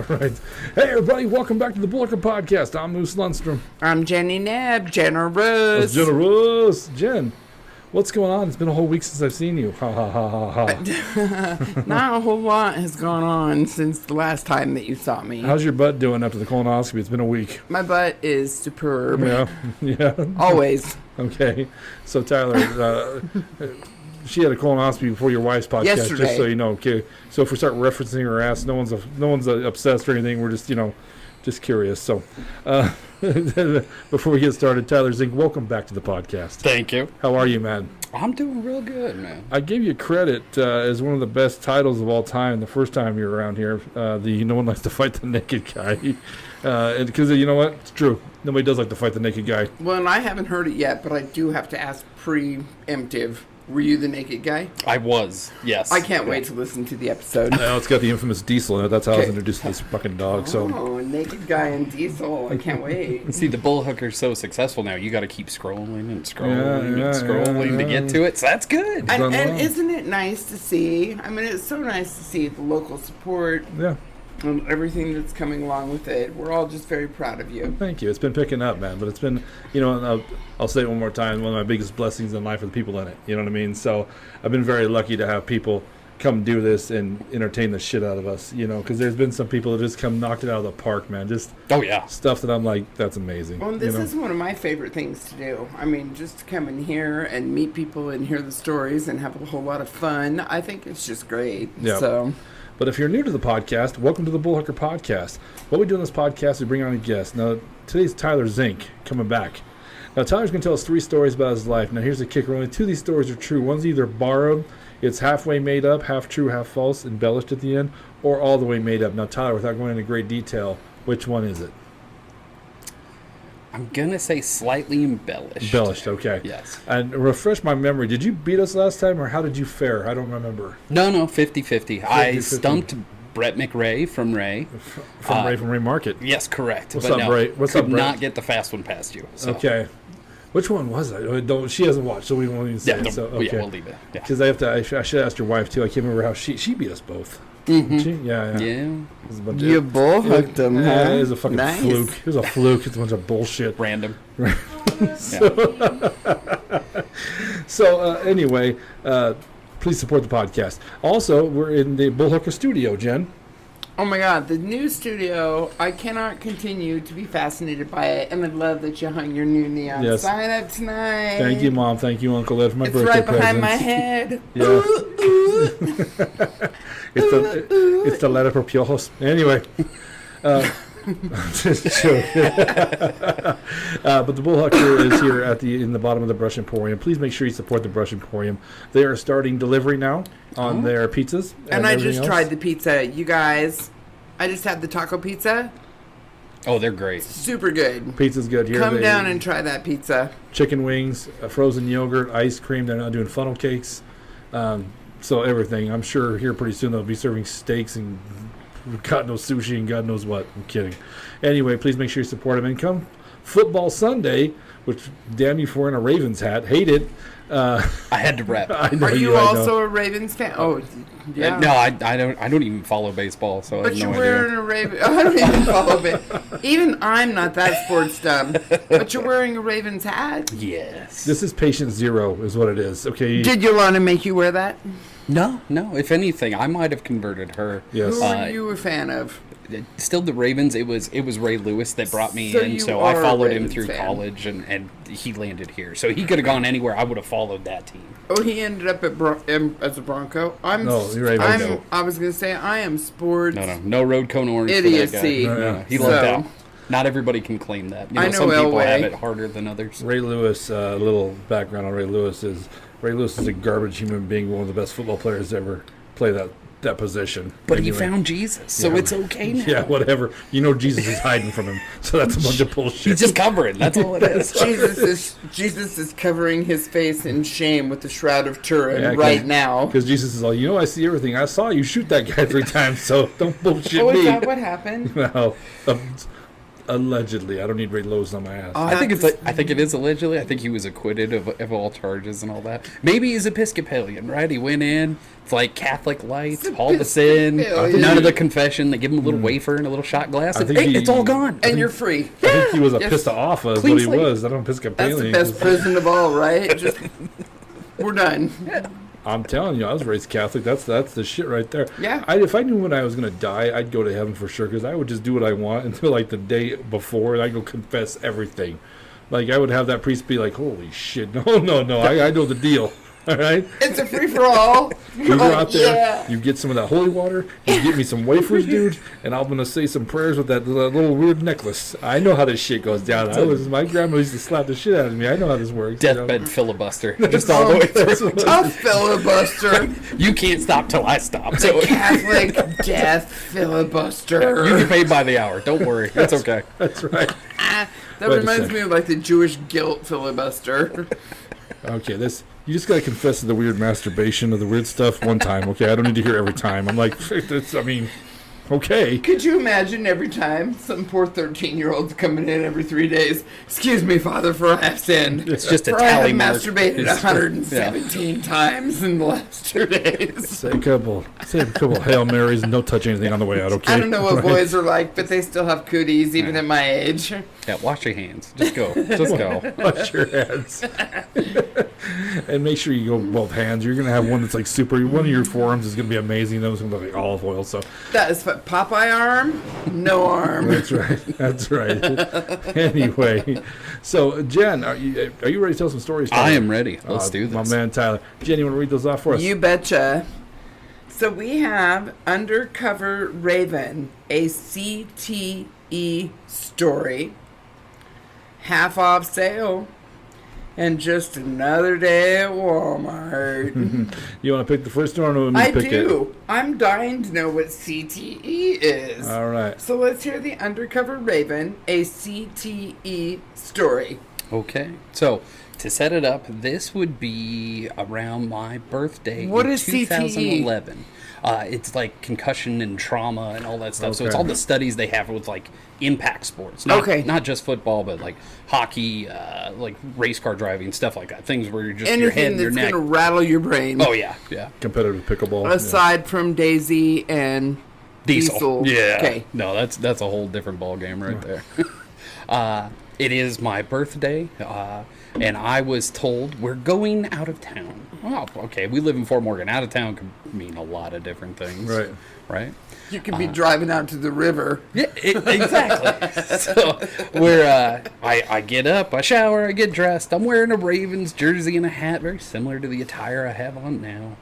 right. Hey, everybody, welcome back to the Bullhucker podcast. I'm Moose Lundstrom. I'm Jenny Nebb, generous. Jen, what's going on? It's been a whole week since I've seen you. Ha, ha, ha, ha, ha. Not a whole lot has gone on since the last time that you saw me. How's your butt doing after the colonoscopy? It's been a week. My butt is superb. Yeah. Always. Okay. So, Tyler, she had a colonoscopy before your wife's podcast, yesterday. Just so you know. Okay. So if we start referencing her ass, no one's obsessed or anything. We're just, just curious. So before we get started, Tyler Zink, welcome back to the podcast. Thank you. How are you, man? I'm doing real good, man. I gave you credit as one of the best titles of all time the first time you were around here. No one likes to fight the naked guy. Because you know what? It's true. Nobody does like to fight the naked guy. Well, and I haven't heard it yet, but I do have to ask preemptive. Were you the naked guy? I was, yes. I can't wait to listen to the episode. No, it's got the infamous Diesel in it. That's how I was introduced to this fucking dog. Oh, naked guy and Diesel. I can't wait. See, the Bullhucker's so successful now, you got to keep scrolling and scrolling to get to it, so that's good. And isn't it nice to see? I mean, it's so nice to see the local support. Yeah. And everything that's coming along with it. We're all just very proud of you. Thank you. It's been picking up, man. But it's been, I'll say it one more time, one of my biggest blessings in life are the people in it. You know what I mean? So I've been very lucky to have people come do this and entertain the shit out of us, because there's been some people that just come knocked it out of the park, man. Just stuff that I'm like, that's amazing. Well, this is one of my favorite things to do. I mean, just to come in here and meet people and hear the stories and have a whole lot of fun. I think it's just great. Yeah. So. But if you're new to the podcast, welcome to the Bullhucker podcast. What we do in this podcast is bring on a guest. Now, today's Tyler Zink coming back. Now, Tyler's going to tell us 3 stories about his life. Now, here's the kicker. Only 2 of these stories are true. One's either borrowed, it's halfway made up, half true, half false, embellished at the end, or all the way made up. Now, Tyler, without going into great detail, which one is it? I'm going to say slightly embellished. Embellished, okay. Yes. And refresh my memory. Did you beat us last time, or how did you fare? I don't remember. No, 50-50. I stumped Brett McRae from Ray. From Ray Market. Yes, correct. What's up, Ray? What's up, Brett? Could not get the fast one past you. So. Okay. Which one was it? She hasn't watched, so we won't even say it. So, okay. We'll leave it. Because I should have asked your wife, too. I can't remember how she beat us both. Mm-hmm. She? Yeah. You bullhooked them, huh? Yeah, it was a fucking fluke. It was a fluke. It's a bunch of bullshit. Random. Anyway, please support the podcast. Also, we're in the Bullhucker studio, Jen. Oh my God, the new studio, I cannot continue to be fascinated by it, and I love that you hung your new neon sign up tonight. Thank you, Mom. Thank you, Uncle Ed, for my birthday present. It's right behind my head. Yeah. It's the letter for Piojos. Anyway. But the Bullhucker is here in the bottom of the Brush Emporium. Please make sure you support the Brush Emporium. They are starting delivery now on their pizzas. And I just tried the pizza. You guys, I just had the taco pizza. Oh, they're great. Super good. Pizza's good here. Come down and try that pizza. Chicken wings, frozen yogurt, ice cream. They're not doing funnel cakes. So everything. I'm sure here pretty soon they'll be serving steaks and God knows sushi and God knows what. I'm kidding. Anyway, please make sure you support them. And come Football Sunday, which damn you for wearing a Ravens hat. Hate it. I had to rep. Are you also a Ravens fan? Oh, yeah. No, I don't even follow baseball, so but I have no idea. But you're wearing a Ravens. I don't even follow it. Even I'm not that sports dumb. But you're wearing a Ravens hat. Yes. This is patient 0, is what it is. Okay. Did Yolanda make you wear that? No. If anything, I might have converted her. Yes. Who are you a fan of? Still the Ravens. It was Ray Lewis that brought me in, so I followed him through college, and he landed here. So he could have gone anywhere. I would have followed that team. Oh, he ended up as a Bronco. No. I was gonna say I am sports. No road cone orange. Idiocy. For that guy. No, he lucked out. Not everybody can claim that. I know some people Elway. have it harder than others. Ray Lewis, a little background on Ray Lewis is a garbage human being, one of the best football players to ever play that position. But anyway. He found Jesus, so it's okay now. Yeah, whatever. Jesus is hiding from him, so that's a bunch of bullshit. He's just covering. That's all it is. Jesus is covering his face in shame with the shroud of Turin right now. Because Jesus is all, I see everything. I saw you shoot that guy 3 times, so don't bullshit me. Is that what happened? Well, Allegedly. I don't need Ray Lewis on my ass. I think it is allegedly. I think he was acquitted of all charges and all that. Maybe he's Episcopalian, right? He went in. It's like Catholic lights, all the sin, none of the confession. They give him a little wafer and a little shot glass. It's all gone. And you're free. I think he was a pissed off of what he was. I don't Episcopalian. That's the best prison of all, right? We're done. I'm telling you, I was raised Catholic. That's the shit right there. Yeah. If I knew when I was going to die, I'd go to heaven for sure, because I would just do what I want until like the day before, and I'd go confess everything. Like, I would have that priest be like, holy shit, no, I know the deal. All right? It's a free-for-all. You go out there, you get some of that holy water, you get me some wafers, dude, and I'm going to say some prayers with that little weird necklace. I know how this shit goes down. My grandma used to slap the shit out of me. I know how this works. Deathbed filibuster. Just all the way through. A filibuster. You can't stop till I stop. So Catholic death filibuster. You get paid by the hour. Don't worry. It's okay. That's right. That reminds me of like the Jewish guilt filibuster. Okay, you just gotta confess to the weird masturbation of the weird stuff one time, okay? I don't need to hear it every time. I'm like, okay. Could you imagine every time some poor 13-year-old's coming in every 3 days? Excuse me, Father, for I have sinned. It's just a for tally I have mark. masturbated 117 times in the last 2 days. Say a couple Hail Marys and don't touch anything on the way out, okay? I don't know what boys are like, but they still have cooties even at my age. Yeah, wash your hands. Just go. Just go. Wash your hands. And make sure you go with both hands. You're going to have one that's like one of your forearms is going to be amazing. That was going to be like olive oil. So that is Popeye arm, no arm. That's right. That's right. Anyway, so Jen, are you ready to tell some stories? I am ready. Let's do this. My man Tyler. Jen, you want to read those off for us? You betcha. So we have Undercover Raven, a CTE story. Half off sale. And just another day at Walmart. You want to pick the first one, or want me to pick it? I do. I'm dying to know what CTE is. All right. So let's hear the Undercover Raven, a CTE story. Okay. So to set it up, this would be around my birthday. What in is 2011. CTE? It's like concussion and trauma and all that stuff. Okay. So it's all the studies they have with like impact sports. Not just football, but like hockey, like race car driving, stuff like that. Things where you're just your head and your neck. Anything that's going to rattle your brain. Oh, yeah. Yeah. Competitive pickleball. Aside from Daisy and Diesel. Yeah. Okay. No, that's a whole different ball game right there. It is my birthday, and I was told we're going out of town. Oh, okay. We live in Fort Morgan. Out of town can mean a lot of different things. Right? You could be driving out to the river. Yeah, exactly. So I get up, I shower, I get dressed. I'm wearing a Ravens jersey and a hat, very similar to the attire I have on now.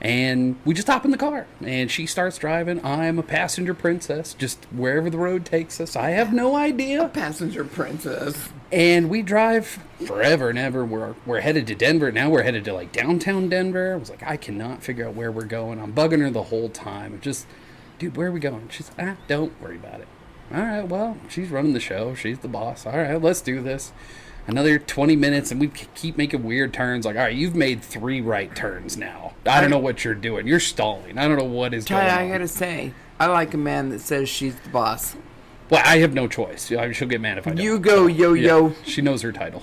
And we just hop in the car, and she starts driving. I'm a passenger princess, just wherever the road takes us. I have no idea. A passenger princess. And we drive forever and ever. We're headed to Denver. Now we're headed to like downtown Denver. I was like, I cannot figure out where we're going. I'm bugging her the whole time. Just, dude, where are we going? She's like, don't worry about it. All right, well, she's running the show. She's the boss. All right, let's do this. Another 20 minutes, and we keep making weird turns. Like, all right, you've made 3 right turns now. I don't know what you're doing. You're stalling. I don't know what is going on. I gotta say, I like a man that says she's the boss. Well, I have no choice. She'll get mad if I don't. You go, yo-yo. Yeah, she knows her title.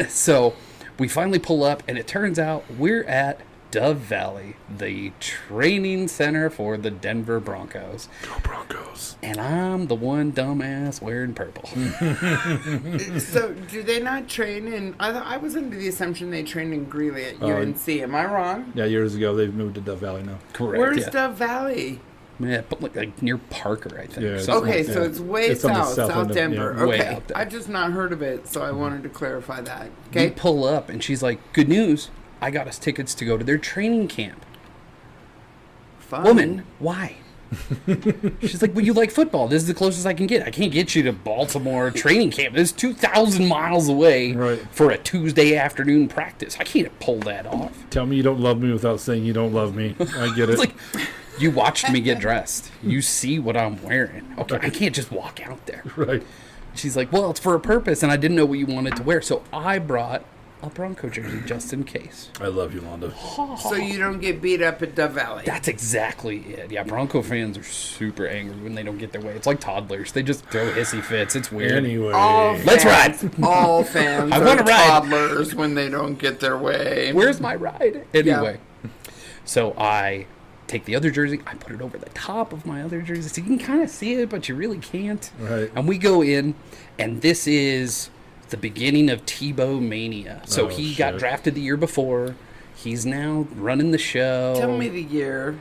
So we finally pull up, and it turns out we're at Dove Valley, the training center for the Denver Broncos. Go Broncos. And I'm the one dumbass wearing purple. So do they not train in... I was under the assumption they trained in Greeley at UNC. Am I wrong? Yeah, years ago. They've moved to Dove Valley now. Correct. Where's Dove Valley? Yeah, but like near Parker, I think. Yeah, okay, so it's way south Denver. Yeah, okay, out there. I've just not heard of it, so I wanted to clarify that. Okay, we pull up, and she's like, "Good news! I got us tickets to go to their training camp." Fun. Woman, why? She's like, well, you like football. This is the closest I can get. I can't get you to Baltimore training camp. This is 2,000 miles away for a Tuesday afternoon practice. I can't pull that off. Tell me you don't love me without saying you don't love me. I get it. It's like, you watched me get dressed. You see what I'm wearing. Okay, I can't just walk out there. Right. She's like, well, it's for a purpose, and I didn't know what you wanted to wear. So I brought a Bronco jersey just in case. I love you, Londo. So you don't get beat up at Dove Valley. That's exactly it. Yeah, Bronco fans are super angry when they don't get their way. It's like toddlers. They just throw hissy fits. It's weird. Anyway. Let's ride. All fans I are wanna ride. toddlers when they don't get their way. Where's my ride? Anyway. So I take the other jersey. I put it over the top of my other jersey. So you can kind of see it, but you really can't. Right. And we go in, and this is the beginning of Tebow mania. So he got drafted the year before. He's now running the show. Tell me the year.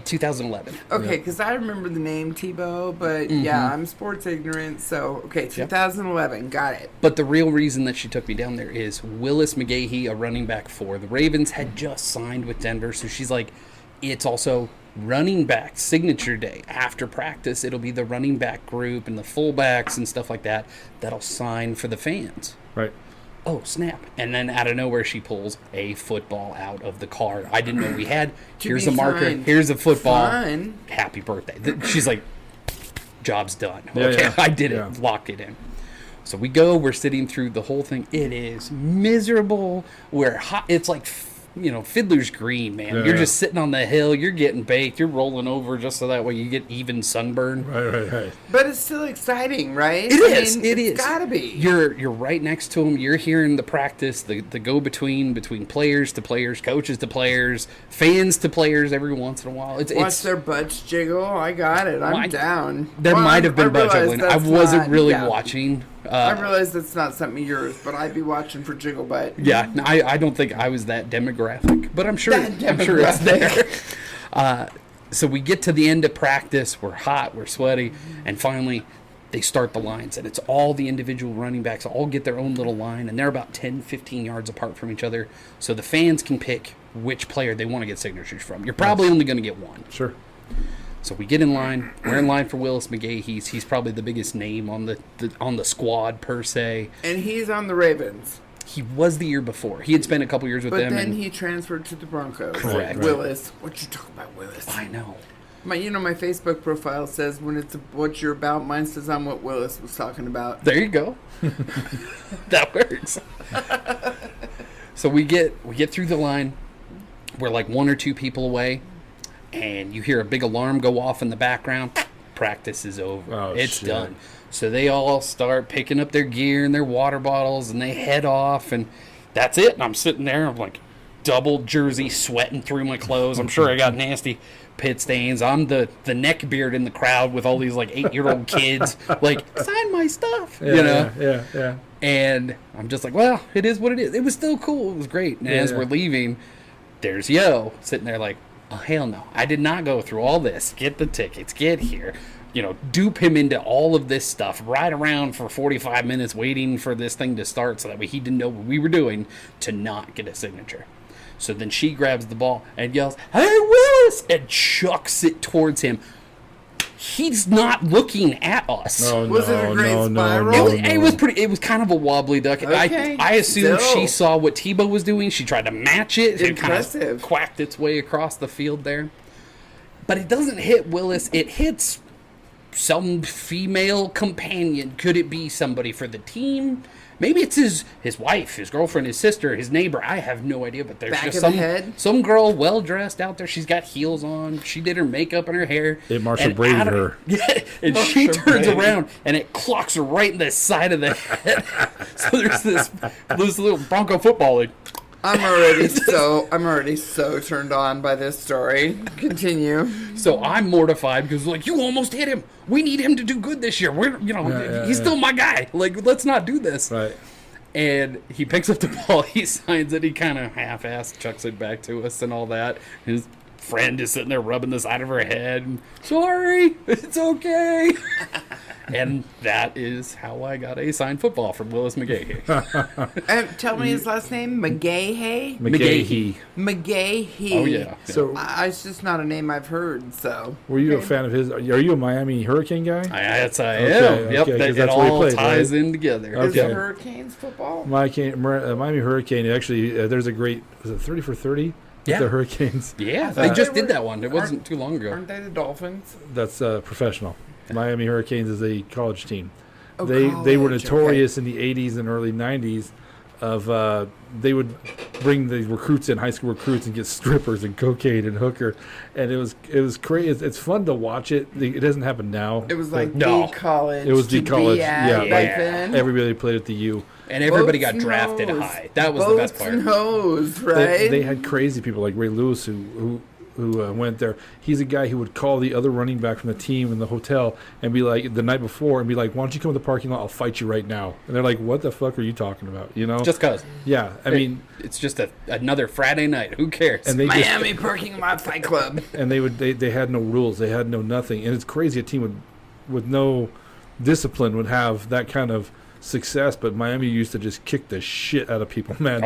2011. Okay, because I remember the name Tebow, but yeah, I'm sports ignorant. So, okay, 2011. Got it. But the real reason that she took me down there is Willis McGahee, a running back for the Ravens, had just signed with Denver. So she's like, it's also running back signature day. After practice, it'll be the running back group and the fullbacks and stuff like that that'll sign for the fans. Right. Oh, snap. And then out of nowhere, she pulls a football out of the car. I didn't know we had. Here's a marker. signed. Here's a football. Fun. Happy birthday. She's like, job's done. Yeah, Okay, yeah. I did it. Yeah. Locked it in. So we go. We're sitting through the whole thing. It is miserable. We're hot. It's like, Fiddler's Green, man. Yeah, You're yeah. just sitting on the hill. You're getting baked. You're rolling over just so that way you get even sunburn. Right. But it's still exciting, right? It is. It is. It's gotta be. You're right next to them. You're hearing the practice, the go between players to players, coaches to players, fans to players. Every once in a while, Watch their butts jiggle. I got it. I'm down. There Well, might have been butt realize juggling. I that's wasn't not- really yeah. watching. I realize that's not something of yours, but I'd be watching for jiggle butt. Yeah, no, I don't think I was that demographic, but I'm sure That it's there. So we get to the end of practice. We're hot, we're sweaty, and finally they start the lines, and it's all the individual running backs all get their own little line, and they're about 10, 15 yards apart from each other, so the fans can pick which player they want to get signatures from. You're probably only going to get one. Sure. So we get in line. We're in line for Willis McGahee. He's probably the biggest name on the squad per se. And he's on the Ravens. He was the year before. He had spent a couple years with But them. then and he transferred to the Broncos. Correct. Willis. What you talking about, Willis? I know. My Facebook profile says when it's what you're about. Mine says I'm what Willis was talking about. There you go. That works. So we get through the line. We're like one or two people away, and you hear a big alarm go off in the background. Practice is over. Oh, it's shit. done. So they all start picking up their gear and their water bottles, and they head off, and that's it. And I'm sitting there, I'm like double jersey, sweating through my clothes. I'm sure I got nasty pit stains. I'm the neck beard in the crowd with all these like 8-year-old kids, like, sign my stuff, Yeah, you know? Yeah. And I'm just like, well, it is what it is. It was still cool. It was great. And as we're leaving, there's Yo sitting there like, oh, hell no. I did not go through all this. Get the tickets. Get here. Dupe him into all of this stuff. Ride around for 45 minutes waiting for this thing to start so that way he didn't know what we were doing to not get a signature. So then she grabs the ball and yells, "Hey, Willis!" and chucks it towards him. He's not looking at us. Was it a great spiral? It was kind of a wobbly duck. Okay, I assumed still. she saw what Tebow was doing. She tried to match it. It kind Impressive. of quacked its way across the field there. But it doesn't hit Willis. It hits some female companion. Could it be somebody for the team? Maybe it's his wife, his girlfriend, his sister, his neighbor. I have no idea, but there's Back just of the head? some girl well dressed out there. She's got heels on. She did her makake and her hair. It Marsha And braided out of- her. Yeah, and she turns around and it clocks her right in the side of the head. So there's this little Bronco football. Like, I'm already so turned on by this story. Continue. so I'm mortified because like, you almost hit him. We need him to do good this year. He's still my guy. Like, let's not do this. Right. And he picks up the ball, he signs it, he kind of half-assed chucks it back to us and all that. His friend is sitting there rubbing the side of her head. Sorry, it's okay. And that is how I got a signed football from Willis McGahee. Tell me his last name. McGahee? McGahee. McGahee. Oh, yeah. So, It's just not a name I've heard, so. were you a fan of his? Are you a Miami Hurricane guy? I am. Okay, Yep, 'cause it that's where he all plays, ties right? in together. Is Okay. it Hurricanes football? Miami Hurricane. Actually, there's a great. Was it 30 for 30? Yeah. The Hurricanes. Yeah, they just They did were- that one. It wasn't too long ago. Aren't they the Dolphins? That's professional. Miami Hurricanes is a college team. Oh, They were college, notorious in the 80s and early 90s they would bring the recruits in, high school recruits, and get strippers and cocaine and hooker, and it was crazy. It's fun to watch it. It doesn't happen now. It was like No. the college. It was the to college, be at yeah. back Like then. everybody played at the U. And everybody Boats got and drafted hoes. high. That was the best Boats part. and hoes, right? They had crazy people like Ray Lewis who went there. He's a guy who would call the other running back from the team in the hotel and be like, the night before, and be like, why don't you come to the parking lot? I'll fight you right now. And they're like, what the fuck are you talking about? You know? Just cause. Yeah. I mean, it's just another Friday night. Who cares? and they Miami parking lot fight club. and they had no rules. They had no nothing. And it's crazy. A team with no discipline would have that kind of success, but Miami used to just kick the shit out of people. Man,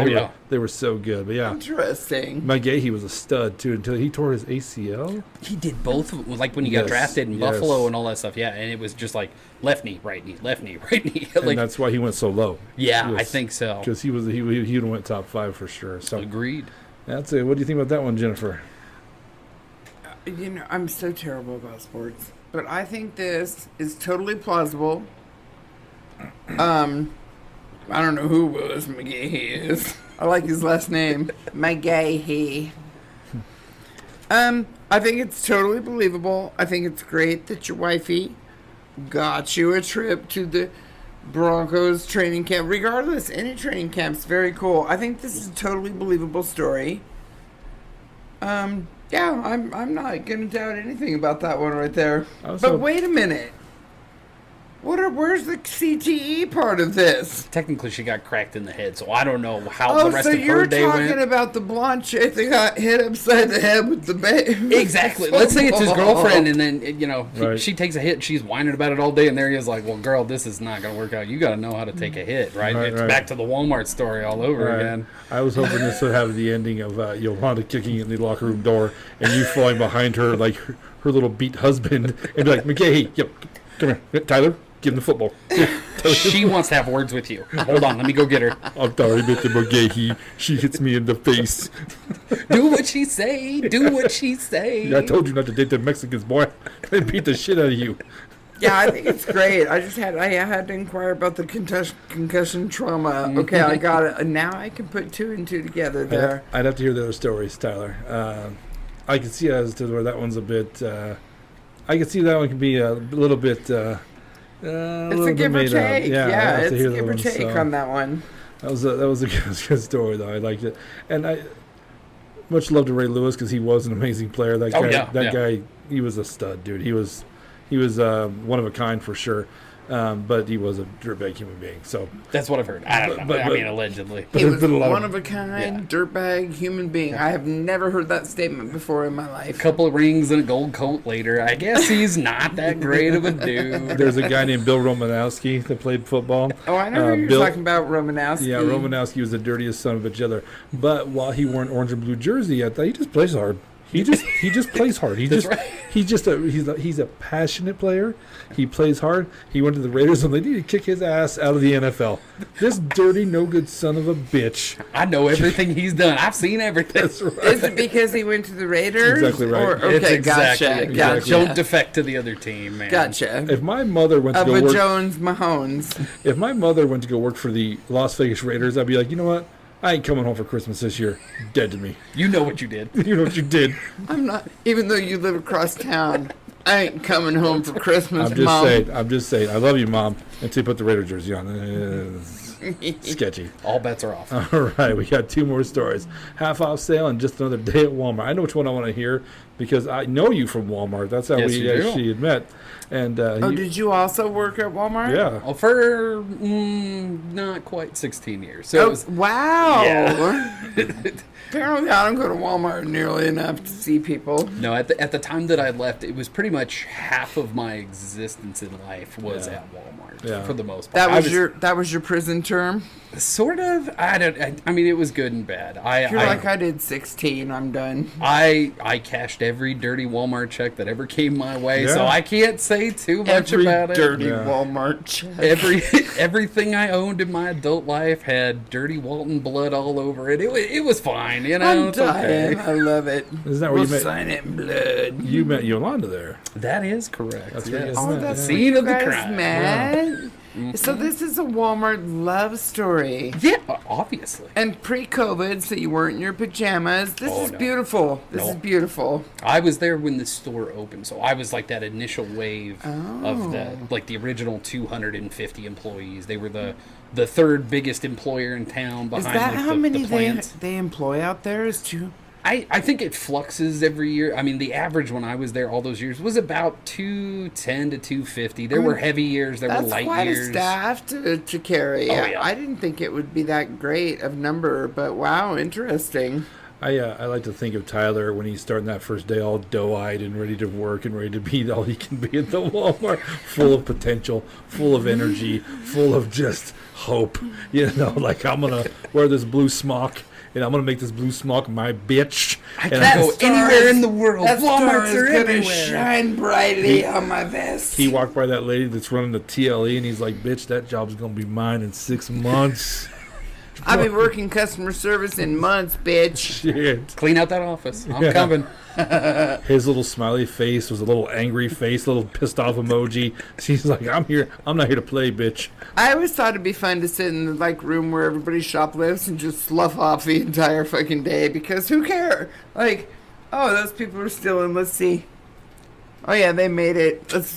they were so good. But yeah, Interesting. McGahee was a stud too until he tore his ACL. He did both of them, like when he got Yes, drafted in yes. Buffalo and all that stuff. Yeah, and it was just like left knee, right knee, left knee, right knee. And Like, that's why he went so low. yeah, I think so. Because he would have went top 5 for sure. So Agreed. that's it. What do you think about that one, Jennifer? You know, I'm so terrible about sports, but I think this is totally plausible. I don't know who Willis McGahee is. I like his last name, McGahee. I think it's totally believable. I think it's great that your wifey got you a trip to the Broncos training camp. Regardless, any training camp's very cool. I think this is a totally believable story. Yeah, I'm not gonna doubt anything about that one right there. But wait a minute. Where's the CTE part of this? Technically, she got cracked in the head, so I don't know how the rest so of you're her day talking went. about the blonde chick that got hit upside the head with the bat? Exactly. Let's say it's his girlfriend, and then Right. she takes a hit. She's whining about it all day, and there he is, like, "Well, girl, this is not going to work out. You got to know how to take a hit, right?" Right, It's right. back to the Walmart story all over Right. again. I was hoping this would have the ending of Yolanda kicking in the locker room door and you falling behind her like her little beat husband and be like, McGahee, yep, come here, Tyler, give him the football. She wants to have words with you. Hold on, let me go get her. I'm sorry, Mr. McGahee. She hits me in the face. Do what she say. Do what she say. I told you not to date the Mexicans, boy. They beat the shit out of you. Yeah, I think it's great. I had to inquire about the concussion trauma. Okay, I got it. And now I can put 2 and 2 together there. I'd have to hear the other stories, Tyler. I can see as to where that one's a bit. I can see that one can be a little bit. It's a give or take. Yeah, it's a give or take on that one. That was a good story though. I liked it, and I much love to Ray Lewis because he was an amazing player. That guy, he was a stud, dude. He was one of a kind for sure. But he was a dirtbag human being. So that's what I've heard. I don't know. I mean, allegedly. He was one of a kind, dirtbag human being. I have never heard that statement before in my life. A couple of rings and a gold coat later. I guess he's not that great of a dude. There's a guy named Bill Romanowski that played football. Oh, I know who you're talking about, Romanowski. Yeah, Romanowski was the dirtiest son of a bitch ever. But while he wore an orange and blue jersey, I thought he just plays hard. He just plays hard. He's a passionate player. He plays hard. He went to the Raiders and they need to kick his ass out of the NFL. This dirty, no good son of a bitch. I know everything he's done. I've seen everything. That's right. Is it because he went to the Raiders? Exactly right. Okay, It's exactly, gotcha. Don't defect to the other team, man. Gotcha. If my mother went to go work, Jones Mahones. if my mother went to go work for the Las Vegas Raiders, I'd be like, you know what? I ain't coming home for Christmas this year. Dead to me. You know what you did. You know what you did. I'm not. Even though you live across town, I ain't coming home for Christmas, I'm just saying. I love you, Mom. Until you put the Raider jersey on. Sketchy. All bets are off. All right, we got 2 more stories. Half off sale and just another day at Walmart. I know which one I want to hear because I know you from Walmart. That's how we actually had met. And did you also work at Walmart? Yeah. Well, for not quite 16 years. So it was, wow. Yeah. Apparently, I don't go to Walmart nearly enough to see people. No, at the time that I left, it was pretty much half of my existence in life was at Walmart for the most part. That was your prison term. Sort of. I mean, it was good and bad. I did 16. I'm done. I cashed every dirty Walmart check that ever came my way, so I can't say too much Every about it. dirty Walmart check. Everything I owned in my adult life had dirty Walton blood all over it. It was fine, you know. I'm it's dying. okay. I love it. Isn't that where you met? Sign it in blood. You met Yolanda there. That is correct. That's where you yes. guys met. That's Scene of the guys crime. met. So this is a Walmart love story. Yeah, obviously. And pre-COVID, so you weren't in your pajamas. This is no. beautiful. This is beautiful. I was there when the store opened, so I was like that initial wave of the original 250 employees. They were the third biggest employer in town behind Is that how the many plants. they employ out there? Is two? I think it fluxes every year. I mean, the average when I was there all those years was about 210 to 250. There were heavy years, there were light years. That's quite a staff to carry. Oh, yeah. I didn't think it would be that great of number, but wow, interesting. I like to think of Tyler when he's starting that first day all doe-eyed and ready to work and ready to be all he can be at the Walmart, full of potential, full of energy, full of just hope. You know, like I'm going to wear this blue smock and I'm going to make this blue smock my bitch. I can go anywhere in the world. Walmarts are gonna everywhere. shine brightly on my vest. He walked by that lady that's running the TLE and he's like, bitch, that job's going to be mine in 6 months. I've been working customer service in months, bitch. Shit. Clean out that office. I'm coming. His little smiley face was a little angry face, a little pissed off emoji. She's like, I'm here. I'm not here to play, bitch. I always thought it'd be fun to sit in the room where everybody shoplifts and just slough off the entire fucking day because who cares? Like, oh, those people are stealing. Let's see. Oh yeah, they made it. Let's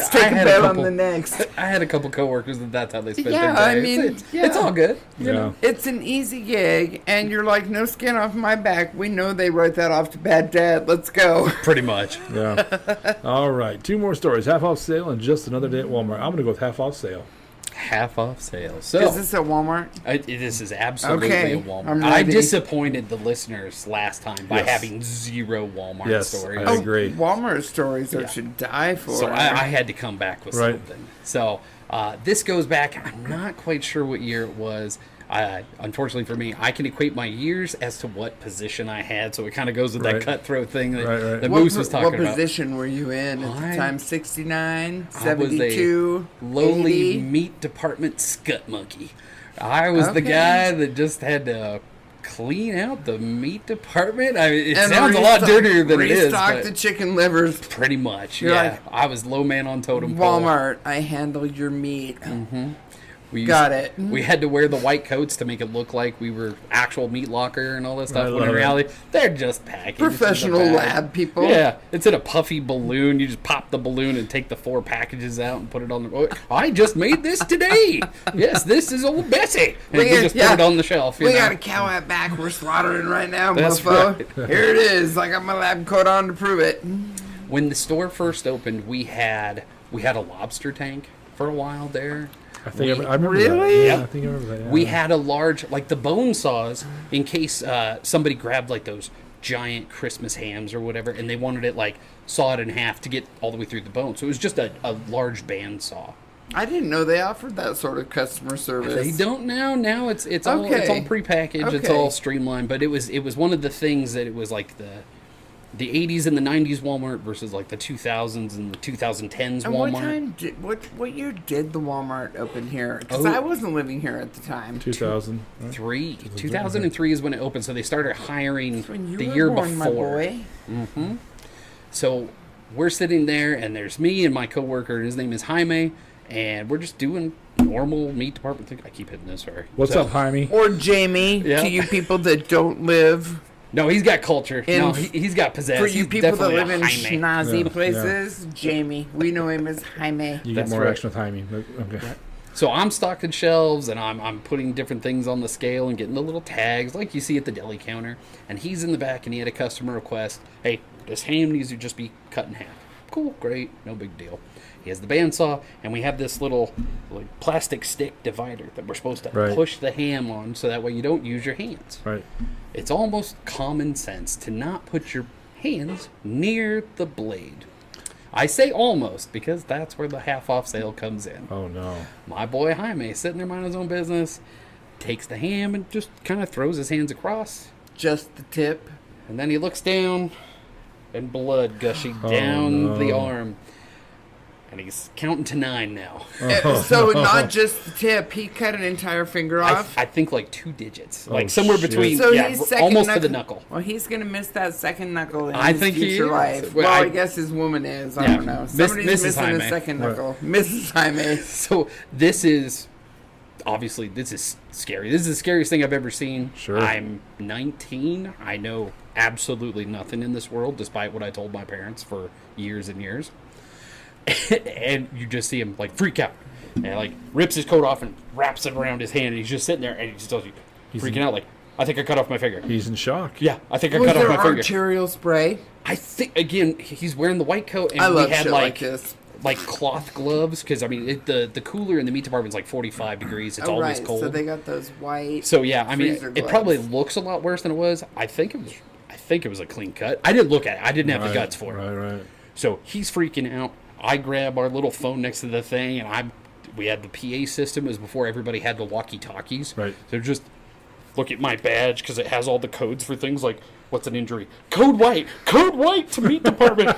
take a bet on the next. I had a couple coworkers that's how they spent Yeah, their day. I mean, it's all good. You Yeah. know? It's an easy gig, and you're like, no skin off my back. We know they wrote that off to bad debt. Let's go. Pretty much. Yeah. All right. 2 more stories. Half off sale and just another day at Walmart. I'm going to go with half off sale. Half off sale. So Is this at Walmart? this is absolutely Okay, a Walmart. I'm I ready. disappointed the listeners last time by Yes. having 0 Walmart Yes, stories. I agree. Walmart stories are Yeah. to die for. So I had to come back with Right. something. So this goes back, I'm not quite sure what year it was. Unfortunately for me, I can equate my years as to what position I had. So it kind of goes with Right. that cutthroat thing that, Right. that What Moose was talking what about. position were you in at the time? 69, I was a 72, lowly 80? meat department scut monkey. I was the Okay. guy that just had to clean out the meat department. I mean, it And sounds a lot dirtier than it is, restock but the chicken livers. pretty much, You're yeah. like, I was low man on totem pole. Walmart, I handle your meat. We used- Got it. We had to wear the white coats to make it look like we were actual meat locker and all that I stuff. When love in it. reality, they're just packages. in a Professional bag. lab people. Yeah, it's in a puffy balloon. You just pop the balloon and take the 4 packages out and put it on the. Oh, I just made this today. Yes, this is old Bessie. And we just put it on the shelf. You We know? got a cow at back we're slaughtering right now, That's mofo. right. Here it is. I got my lab coat on to prove it. When the store first opened, we had a lobster tank for a while there. I think We- I remember Really? that. Yeah, Yep. I think I remember that. Yeah. We had a large, like the bone saws, in case somebody grabbed like those giant Christmas hams or whatever, and they wanted it like sawed in half to get all the way through the bone. So it was just a large bandsaw. I didn't know they offered that sort of customer service. They don't now. Now it's all Okay. prepackaged. It's Okay. all streamlined. But it was one of the things that it was like the 80s and the 90s Walmart versus like the 2000s and the 2010s And Walmart. what time what year did the Walmart open here? Because Oh. I wasn't living here at the time. 2000. Right? 2003 is when it opened. So they started hiring When you the were year born, my before. boy. So we're sitting there, and there's me and my coworker, and his name is Jaime, and we're just doing normal meat department thing. I keep hitting this, sorry. What's So- up, Jaime? Or Jamie, Yeah. to you people that don't live. No, he's got culture. In- No, he's got pizzazz. For you He's people that definitely live a in Jaime. schnozzy Yeah, places, Jamie. We know him as Jaime. You That's get more right. action with Jaime. Okay. So I'm stocking shelves, and I'm putting different things on the scale and getting the little tags like you see at the deli counter. And he's in the back, and he had a customer request, hey, this ham needs to just be cut in half. Cool, great, no big deal. He has the bandsaw, and we have this little like plastic stick divider that we're supposed to Right. push the ham on so that way you don't use your hands. Right. It's almost common sense to not put your hands near the blade. I say almost because that's where the half off sale comes in. Oh, no. My boy Jaime, sitting there minding his own business, takes the ham and just kind of throws his hands across. Just the tip. And then he looks down, and blood gushing Oh, down no. the arm. and he's counting to 9 now. So not just the tip. He cut an entire finger off. I think like 2 digits, Oh, like somewhere shit. between, So yeah, he's second almost to the knuckle. Well, he's gonna miss that second knuckle in I his think he future is. life. Well, Well, I I guess his woman is. I Yeah. don't know. Miss- Somebody's Mrs. missing Jaime. his second knuckle. Mrs. Jaime. So this is obviously scary. This is the scariest thing I've ever seen. Sure. I'm 19. I know absolutely nothing in this world, despite what I told my parents for years and years. And you just see him like freak out, and like rips his coat off and wraps it around his hand, and he's just sitting there, and he just tells you, freaking out, like, I think I cut off my finger. He's in shock. Yeah, I think I Was cut off there my finger. arterial spray? I think again, he's wearing the white coat, and I love we had shit like this. like cloth gloves, because I mean the cooler in the meat department's like 45 degrees. It's Oh, always right. cold. So they got those white. So yeah, I mean, freezer it gloves. probably looks a lot worse than it was. I think it was a clean cut. I didn't look at it. I didn't have the guts for it. Right. So he's freaking out. I grab our little phone next to the thing, and we had the PA system. It was before everybody had the walkie-talkies. Right. So just look at my badge, because it has all the codes for things like, what's an injury? Code white to meat department.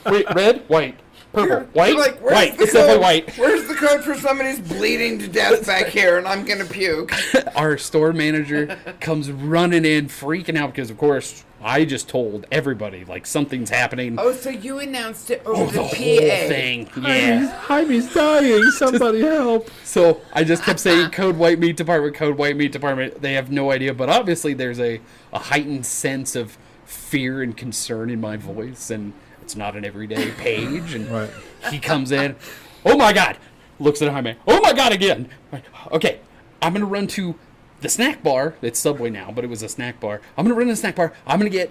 Wait, red, white, purple, white, You're like, where's white. the It's code? definitely white. Where's the code for somebody's bleeding to death back here, and I'm gonna puke? Our store manager comes running in, freaking out, because of course I just told everybody like something's happening. Oh, so you announced it over The the whole PA. thing, yeah. Jaime's dying. Somebody help. So I just kept saying code white meat department, code white meat department. They have no idea, but obviously there's a heightened sense of fear and concern in my voice, and it's not an everyday page. And Right. he comes in, oh my God, looks at Jaime, oh my God again. Like, okay, I'm gonna run to the snack bar. It's Subway now, but it was a snack bar. I'm gonna run to the snack bar. I'm gonna get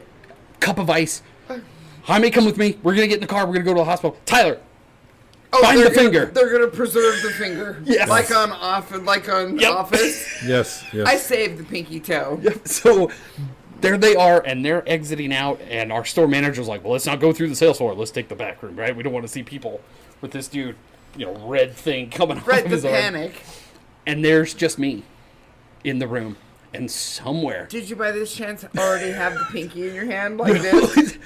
a cup of ice. Jaime, come with me. We're gonna get in the car. We're gonna go to the hospital. Tyler, find they're the gonna- finger. They're gonna preserve the finger. Yes. Like on Yep. Office. Yes. I saved the pinky toe. So there they are, and they're exiting out, and our store manager's like, well, let's not go through the sales floor. Let's take the back room, right? We don't want to see people with this dude, red thing coming off Right, of the his arm. panic. And there's just me in the room, and somewhere, Did you by this chance already have the pinky in your hand like this?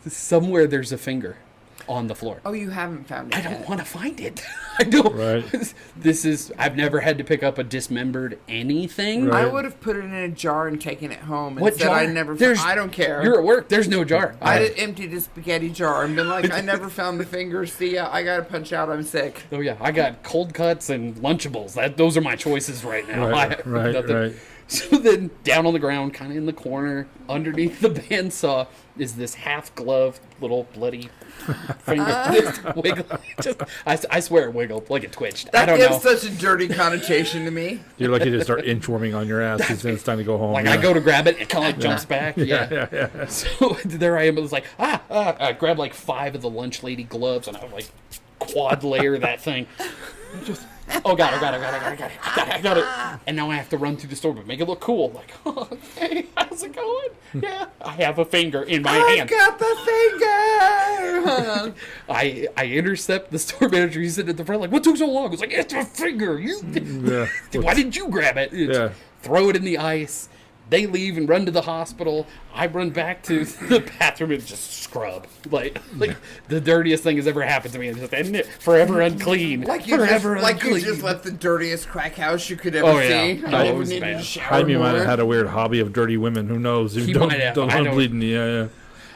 somewhere there's a finger on the floor. Oh, you haven't found it I yet. don't want to find it. I don't. Right. I've never had to pick up a dismembered anything. Right. I would have put it in a jar and taken it home and What said jar? I never There's- I don't care. You're at work. There's no jar. I'd have emptied a spaghetti jar and been like, I never found the finger. See ya. I gotta punch out. I'm sick. Oh yeah, I got cold cuts and Lunchables. Those are my choices right now. I have nothing. Right. So then, down on the ground, kind of in the corner, underneath the bandsaw, is this half-gloved little bloody finger. Just wiggle. I swear it wiggled, like it twitched. I That don't gives know. such a dirty connotation to me. You're lucky to start inchworming on your ass because then it's time to go home. Like yeah. I go to grab it, it kind of like jumps back. Yeah. So there I am. It was like I grabbed like 5 of the lunch lady gloves, and I would like quad layer that thing. Just, oh God, I got it. And now I have to run through the store, but make it look cool. Like, oh, hey, how's it going? Yeah, I have a finger in my hand. Got the finger. I intercept the store manager. He's sitting at the front, like, what took so long? It's like, it's a finger. Yeah. Why didn't you grab it? Yeah. Throw it in the ice. They leave and run to the hospital. I run back to the bathroom and just scrub. Like the dirtiest thing has ever happened to me. It's just, isn't it? Forever unclean. Like you Forever you unclean. just left the dirtiest crack house you could ever Oh, yeah. see. No, I it never was needed bad. to shower Jaime might have more. had a weird hobby of dirty women. Who knows? He don't might have. don't I want don't- bleeding. Yeah.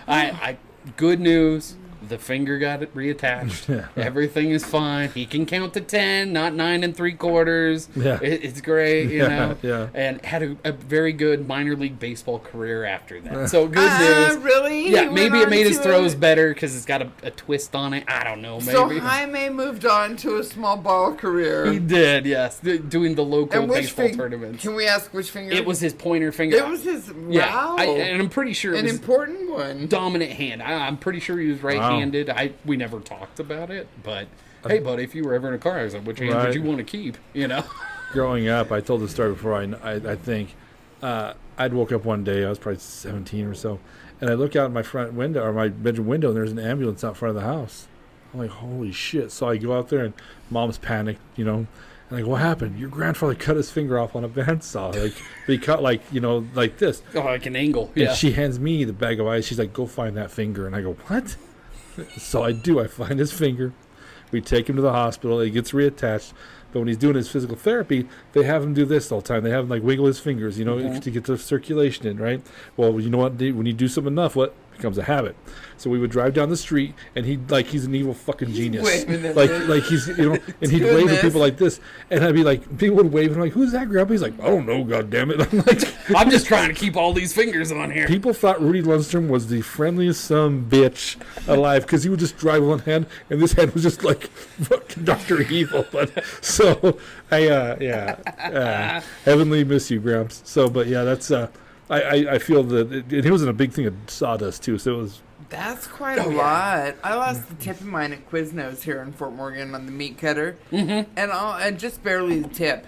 I good news. The finger got it reattached. Yeah. Everything is fine. He can count to 10, not 9 3/4. Yeah. It's great, you know. Yeah. And had a very good minor league baseball career after that. So good news. Really? Yeah, He maybe went it made on his to throws better because it's got a twist on it. I don't know, maybe. So Jaime moved on to a small ball career. He did, yes. Doing the local And which baseball finger? tournaments. Can we ask which finger? It was his pointer finger. It was his. Yeah. Wow. And I'm pretty sure it An was important one. dominant hand. I'm pretty sure he was right-handed. We never talked about it, but hey, buddy, if you were ever in a car accident, which hand Right. did you want to keep? You know. Growing up, I told the story before. I think I'd woke up one day. I was probably 17 or so, and I look out my front window or my bedroom window, and there's an ambulance out front of the house. I'm like, holy shit! So I go out there, and Mom's panicked, and I go, what happened? Your grandfather cut his finger off on a bandsaw. Like he cut like this. Oh, like an angle. And Yeah. she hands me the bag of ice. She's like, go find that finger. And I go, what? So I do. I find his finger. We take him to the hospital. He gets reattached. But when he's doing his physical therapy, they have him do this all the time. They have him like wiggle his fingers, to get the circulation in, right? Well, you know what? When you do something enough, what becomes a habit? So we would drive down the street, and he's an evil fucking genius. Like he's and he'd wave at people like this, and I'd be like, people would wave, and I'm like, who's that, Grandpa? He's like, I don't know, God damn it. I'm like, I'm just trying to keep all these fingers on here. People thought Rudy Lundstrom was the friendliest son of a bitch alive because he would just drive one hand, and this hand was just like fucking Dr. Evil. But so heavenly miss you, Gramps. So, but yeah, that's I feel that it wasn't a big thing of sawdust too. So it was. That's quite a lot. I lost the tip of mine at Quiznos here in Fort Morgan on the meat cutter, and just barely the tip.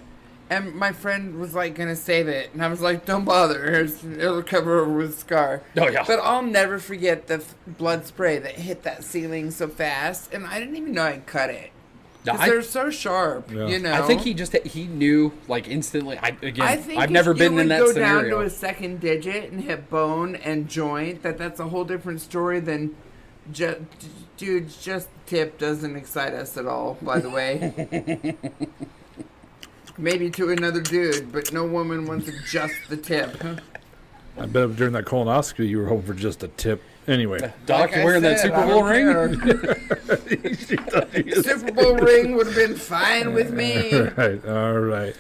And my friend was like gonna save it, and I was like, "Don't bother. It'll cover over with a scar." Oh yeah. But I'll never forget the blood spray that hit that ceiling so fast, and I didn't even know I'd cut it. Because they're so sharp, I think he knew like instantly. I've never been in that go scenario. Down to a second digit and hit bone and joint. That's a whole different story than just tip doesn't excite us at all. By the way, maybe to another dude, but no woman wants just the tip. I bet during that colonoscopy you were hoping for just a tip. Anyway, Doc, you wearing that Super Bowl ring? Super Bowl ring would have been fine with me. All right.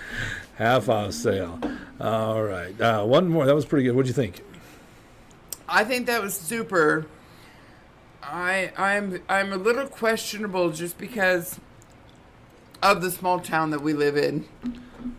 Half off sale. All right. One more. That was pretty good. What'd you think? I think that was super. I'm a little questionable just because of the small town that we live in.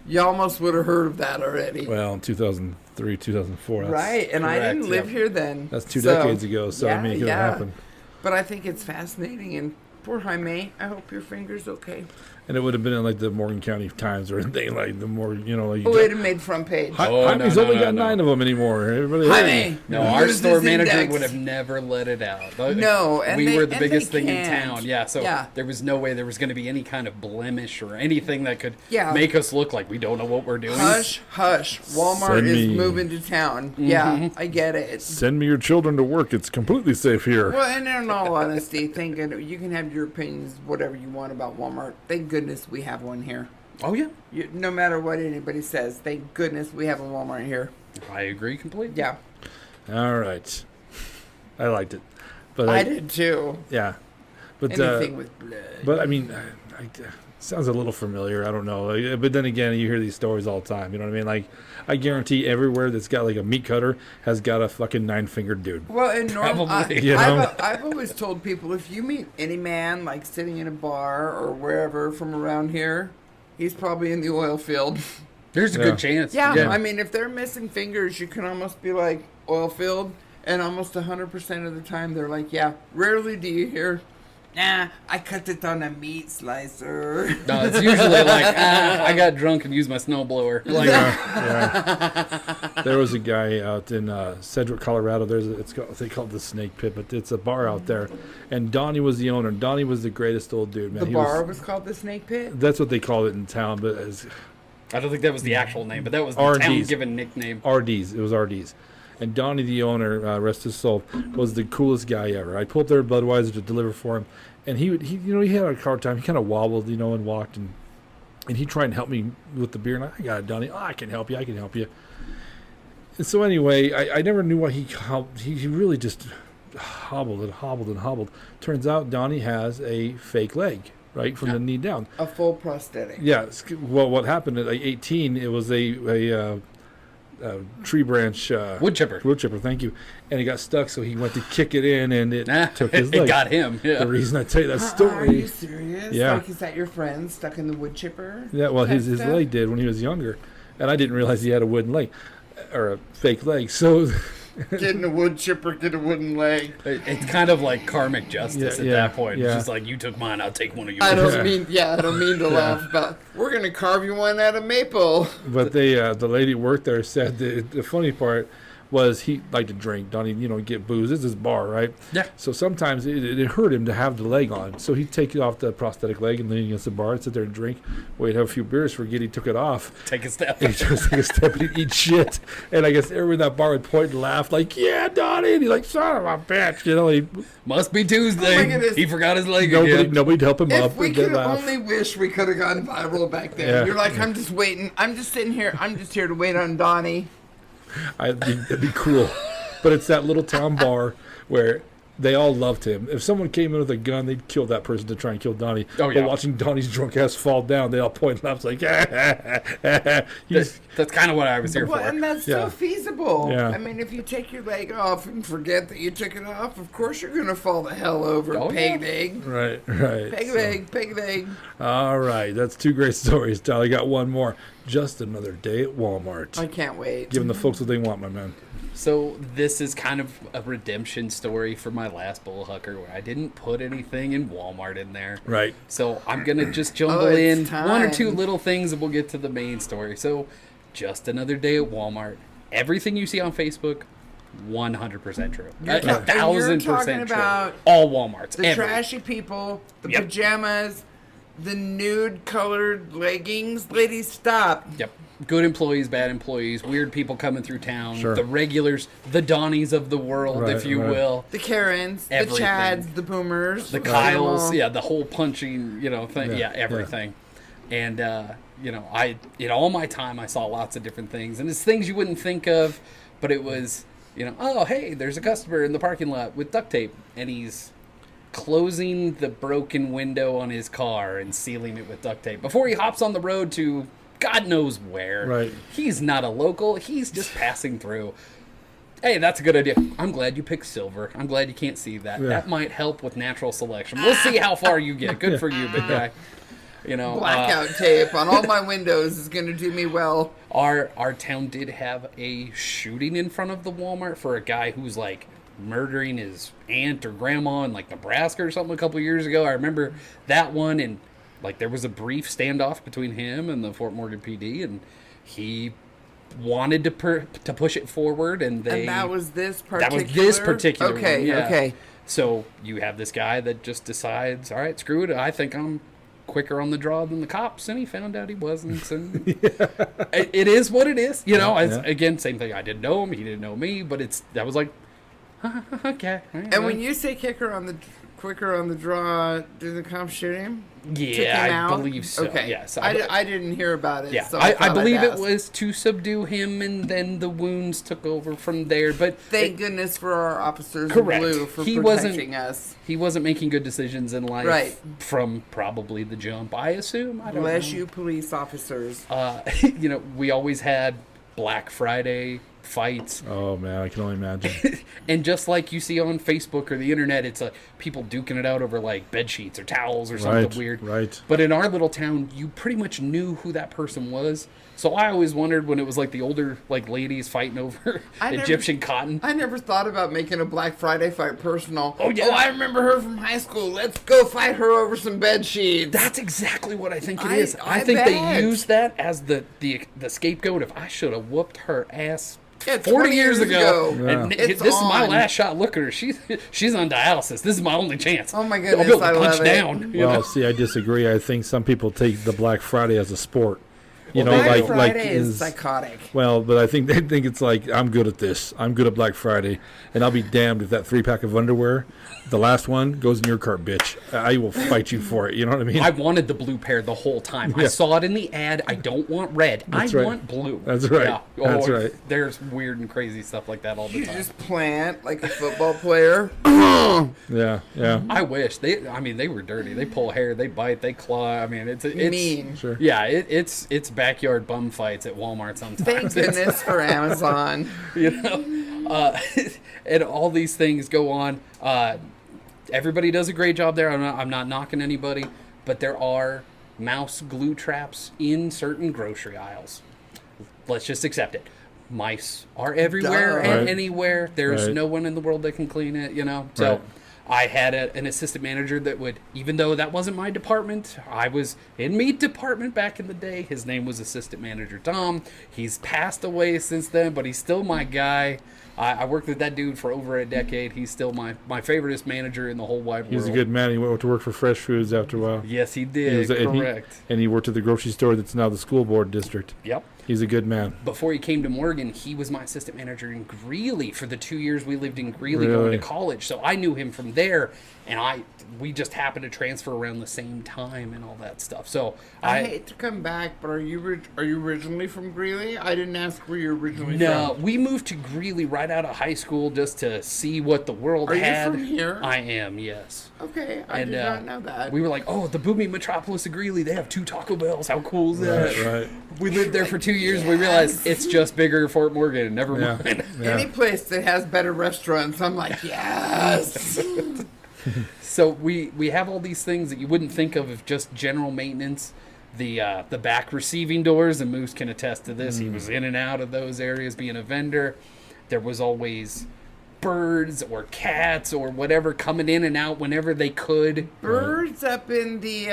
You almost would have heard of that already. Well, in 2003, 2004. Right, and correct, I didn't live here then. That's two decades ago, so I mean, it could have happened. But I think it's fascinating, and poor Jaime, I hope your finger's okay. And it would have been in like the Morgan County Times or anything like the more, like. Oh, it made front page. Jaime's only got 9 of them anymore. Everybody, Jaime! No, our store manager would have never let it out. No, and we were the biggest thing can't. in town. Yeah, so there was no way there was going to be any kind of blemish or anything that could make us look like we don't know what we're doing. Hush. Walmart is moving to town. Yeah, I get it. Send me your children to work. It's completely safe here. Well, and in all honesty, you can have your opinions, whatever you want about Walmart. Thank goodness we have one here. Oh, yeah. No matter what anybody says, thank goodness we have a Walmart here. I agree completely. Yeah. All right. I liked it. But I did too. Yeah. But anything with blood. But I mean, it sounds a little familiar. I don't know. But then again, you hear these stories all the time. You know what I mean? Like, I guarantee everywhere that's got like a meat cutter has got a fucking 9-fingered dude. Well, and probably. I've always told people, if you meet any man like sitting in a bar or wherever from around here, he's probably in the oil field. There's a good chance. Yeah, I mean, if they're missing fingers, you can almost be like oil field, and almost 100% of the time they're like, yeah. Rarely do you hear, nah, I cut it on a meat slicer. No, it's usually like, I got drunk and used my snowblower. Like, There was a guy out in Sedgwick, Colorado. They call it the Snake Pit, but it's a bar out there. And Donnie was the owner. Donnie was the greatest old dude, man. The bar was called the Snake Pit? That's what they called it in town, but I don't think that was the actual name, but that was the town-given nickname. RD's. It was RD's. And Donnie, the owner, rest his soul, was the coolest guy ever. I pulled there Budweiser to deliver for him, and he had a hard time. He kind of wobbled, and walked, and he tried and help me with the beer. And I got it, Donnie. Oh, I can help you. And so anyway, I never knew why he helped. He really just hobbled. Turns out Donnie has a fake leg, right, from the knee down. A full prosthetic. Yeah. Well, what happened at like 18? It was a tree branch wood chipper. Thank you. And he got stuck, so he went to kick it in, and it took his leg. It got him. Yeah. The reason I tell you that story. Are you serious? Yeah. Like, is that your friend stuck in the wood chipper? Yeah. Well, his leg did when he was younger, and I didn't realize he had a wooden leg or a fake leg. So. Getting a wood chipper, get a wooden leg. It's kind of like karmic justice at that point. Yeah. It's just like, you took mine, I'll take one of yours. I don't mean to laugh about. We're gonna carve you one out of maple. But the lady who worked there said the funny part was he liked to drink. Donnie, get booze. This is his bar, right? Yeah. So sometimes it hurt him to have the leg on. So he'd take off the prosthetic leg and lean against the bar and sit there and drink. Well, he'd have a few beers, forget he took it off. Take a step. And he'd just take a step and he'd eat shit. And I guess everyone in that bar would point and laugh like, yeah, Donnie. And he's like, son of a bitch. He Must be Tuesday. Oh my goodness. He forgot his leg again. Nobody'd help him up. If we and they'd could laugh. only wish we could have gone viral back then. Yeah. You're like, I'm just waiting. I'm just sitting here. I'm just here to wait on Donnie. It'd be cruel. But it's that little town bar where they all loved him. If someone came in with a gun, they'd kill that person to try and kill Donnie. Oh, yeah. But watching Donnie's drunk ass fall down, they all point and laugh like, That's kind of what I was here Well, for. and that's Yeah. so feasible. Yeah. I mean, if you take your leg off and forget that you took it off, of course you're going to fall the hell over. Oh, Peg yeah. leg. Right. Peg So- leg, peg leg. All right. That's 2 great stories, Tyler. I got one more. Just another day at Walmart. I can't wait. Giving the folks what they want, my man. So this is kind of a redemption story for my last Bullhucker where I didn't put anything in Walmart in there. Right. So I'm going to just jumble it's in time. 1 or 2 little things and we'll get to the main story. So just another day at Walmart. Everything you see on Facebook, 100% true. You're ta- and 1,000% you're talking true. about All Walmarts. The every. trashy people, the Yep. pajamas, the nude colored leggings. Ladies, stop. Yep. Good employees, bad employees, weird people coming through town, Sure. the regulars, the Donnies of the world, Right, if you right. will. The Karens, Everything. the Chads, the Boomers. The them Kyles, all. yeah, the whole punching, thing, Yeah, everything. And I in all my time I saw lots of different things, and it's things you wouldn't think of, but it was, oh hey, there's a customer in the parking lot with duct tape, and he's closing the broken window on his car and sealing it with duct tape before he hops on the road to God knows where. Right. He's not a local. He's just passing through. Hey, that's a good idea. I'm glad you picked silver. I'm glad you can't see that. Yeah. That might help with natural selection. We'll see how far you get. Good for you, big guy. Blackout tape on all my windows is going to do me well. Our town did have a shooting in front of the Walmart for a guy who's like murdering his aunt or grandma in like Nebraska or something a couple years ago. I remember that one, and like there was a brief standoff between him and the Fort Morgan PD, and he wanted to push it forward, and that was this particular. Okay, one, yeah. okay. So you have this guy that just decides, all right, screw it. I think I'm quicker on the draw than the cops, and he found out he wasn't. And it is what it is, Again, same thing. I didn't know him, he didn't know me, but that was like, okay. Right, And when you say quicker on the draw, did the cops shoot him? yeah, him I out? believe so. Okay. Yes, I didn't hear about it. yeah, so I thought believe I'd it ask. was to subdue him, and then the wounds took over from there. But Thank goodness for our officers Correct. in blue for He protecting us. he wasn't making good decisions in life, Right. from probably the jump. I assume. I don't Bless know. you, police officers. We always had Black Friday fights. Oh, man. I can only imagine. And just like you see on Facebook or the internet, it's people duking it out over like bed sheets or towels or something Right, weird. right. But in our little town, you pretty much knew who that person was. So I always wondered when it was like the older like ladies fighting over Egyptian cotton. I never thought about making a Black Friday fight personal. Oh, yeah. Oh, I remember her from high school. Let's go fight her over some bed sheets. That's exactly what I think it I- is. I I think bet. they use that as the scapegoat of I should have whooped her ass Yeah, 40 years ago. Yeah. And It's this is my on. last shot. Look at her. She's on dialysis. This is my only chance. Oh my I'll goodness, be able I to punch love it. down. Well, see, I disagree. I think some people take the Black Friday as a sport. Black Friday is psychotic. Well, but I think they think it's like, I'm good at this. I'm good at Black Friday. And I'll be damned if that 3-pack of underwear, the last one, goes in your cart, bitch. I will fight you for it. You know what I mean? I wanted the blue pair the whole time. I Yeah. saw it in the ad. I don't want red. That's I right. want blue. That's right. Yeah. That's right. There's weird and crazy stuff like that all the You time. just plant like a football player. Yeah, yeah. I wish they were dirty. They pull hair, they bite, they claw. I mean, it's Mean. Sure. Yeah, it's backyard bum fights at Walmart sometimes. Thank goodness for Amazon. And all these things go on. Everybody does a great job there. I'm not knocking anybody, but there are mouse glue traps in certain grocery aisles. Let's just accept it. Mice are everywhere Duh. and Right. anywhere. There's Right. no one in the world that can clean it, So I had an assistant manager that would, even though that wasn't my department, I was in meat department back in the day. His name was Assistant Manager Tom. He's passed away since then, but he's still my guy. I worked with that dude for over a decade. He's still my favoriteest manager in the whole wide world. He's a good man. He went to work for Fresh Foods after a while. Yes, he did. Correct. And he worked at the grocery store that's now the school board district. Yep. He's a good man. Before he came to Morgan, he was my assistant manager in Greeley for the 2 years we lived in Greeley going to college. So I knew him from there, and we just happened to transfer around the same time and all that stuff. So I hate to come back, but are you originally from Greeley? I didn't ask where you're originally from. No, we moved to Greeley right out of high school just to see what the world had. Are you from here? I am, yes. Okay, I did not know that. We were like, oh, the booming metropolis of Greeley, they have 2 Taco Bells. How cool is that? Right. We lived there for 2 years. We realized it's just bigger Fort Morgan. Never mind. Yeah. Any place that has better restaurants, I'm like, yes. So we have all these things that you wouldn't think of just general maintenance. The back receiving doors, and Moose can attest to this. He was in and out of those areas being a vendor. There was always birds or cats or whatever coming in and out whenever they could. Birds up in the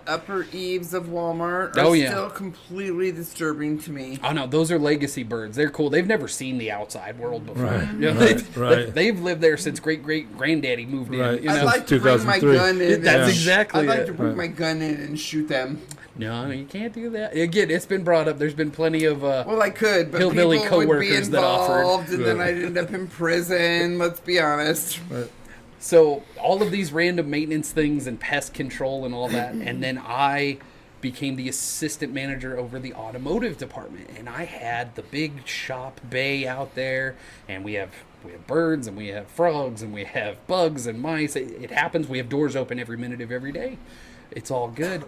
upper eaves of Walmart are still completely disturbing to me. Oh no, those are legacy birds. They're cool. They've never seen the outside world before. Right. You know, they've lived there since great granddaddy moved in. You know? I'd like to bring my gun in. That's exactly I'd like to bring my gun in and shoot them. No, you can't do that. Again, it's been brought up. There's been plenty of well, I could, but hillbilly people would be coworkers that offered, involved, and then I'd end up in prison. Let's be honest. Right. So all of these random maintenance things and pest control and all that, and then I became the assistant manager over the automotive department, and I had the big shop bay out there, and we have birds, and we have frogs, and we have bugs and mice. It happens. We have doors open every minute of every day. It's all good.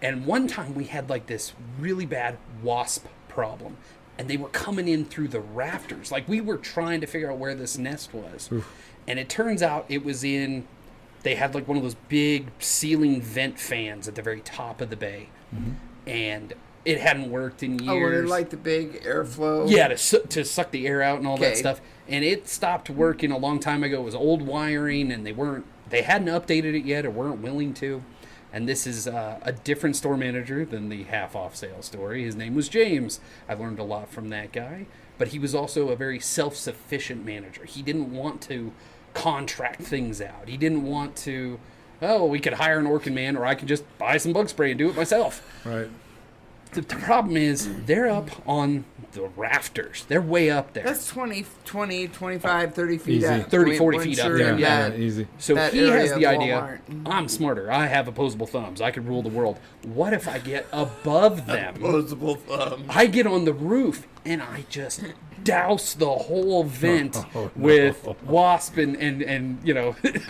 And one time we had like this really bad wasp problem, and they were coming in through the rafters. Like we were trying to figure out where this nest was. Oof. And it turns out it was they had like one of those big ceiling vent fans at the very top of the bay. Mm-hmm. And it hadn't worked in years. Oh, were it like the big airflow? Yeah, to suck the air out and all that stuff. And it stopped working a long time ago. It was old wiring, and they hadn't updated it yet or weren't willing to. And this is a different store manager than the half-off sale story. His name was James. I learned a lot from that guy. But he was also a very self-sufficient manager. He didn't want to contract things out. He didn't want to, we could hire an Orkin man, or I could just buy some bug spray and do it myself. Right. The problem is they're up on the rafters. They're way up there. That's 20, 25, 30 feet easy. up. 30, 40 feet up there. Yeah, easy. So he has the idea, I'm smarter. I have opposable thumbs. I could rule the world. What if I get above them? Opposable thumbs. I get on the roof, and I just douse the whole vent with wasp and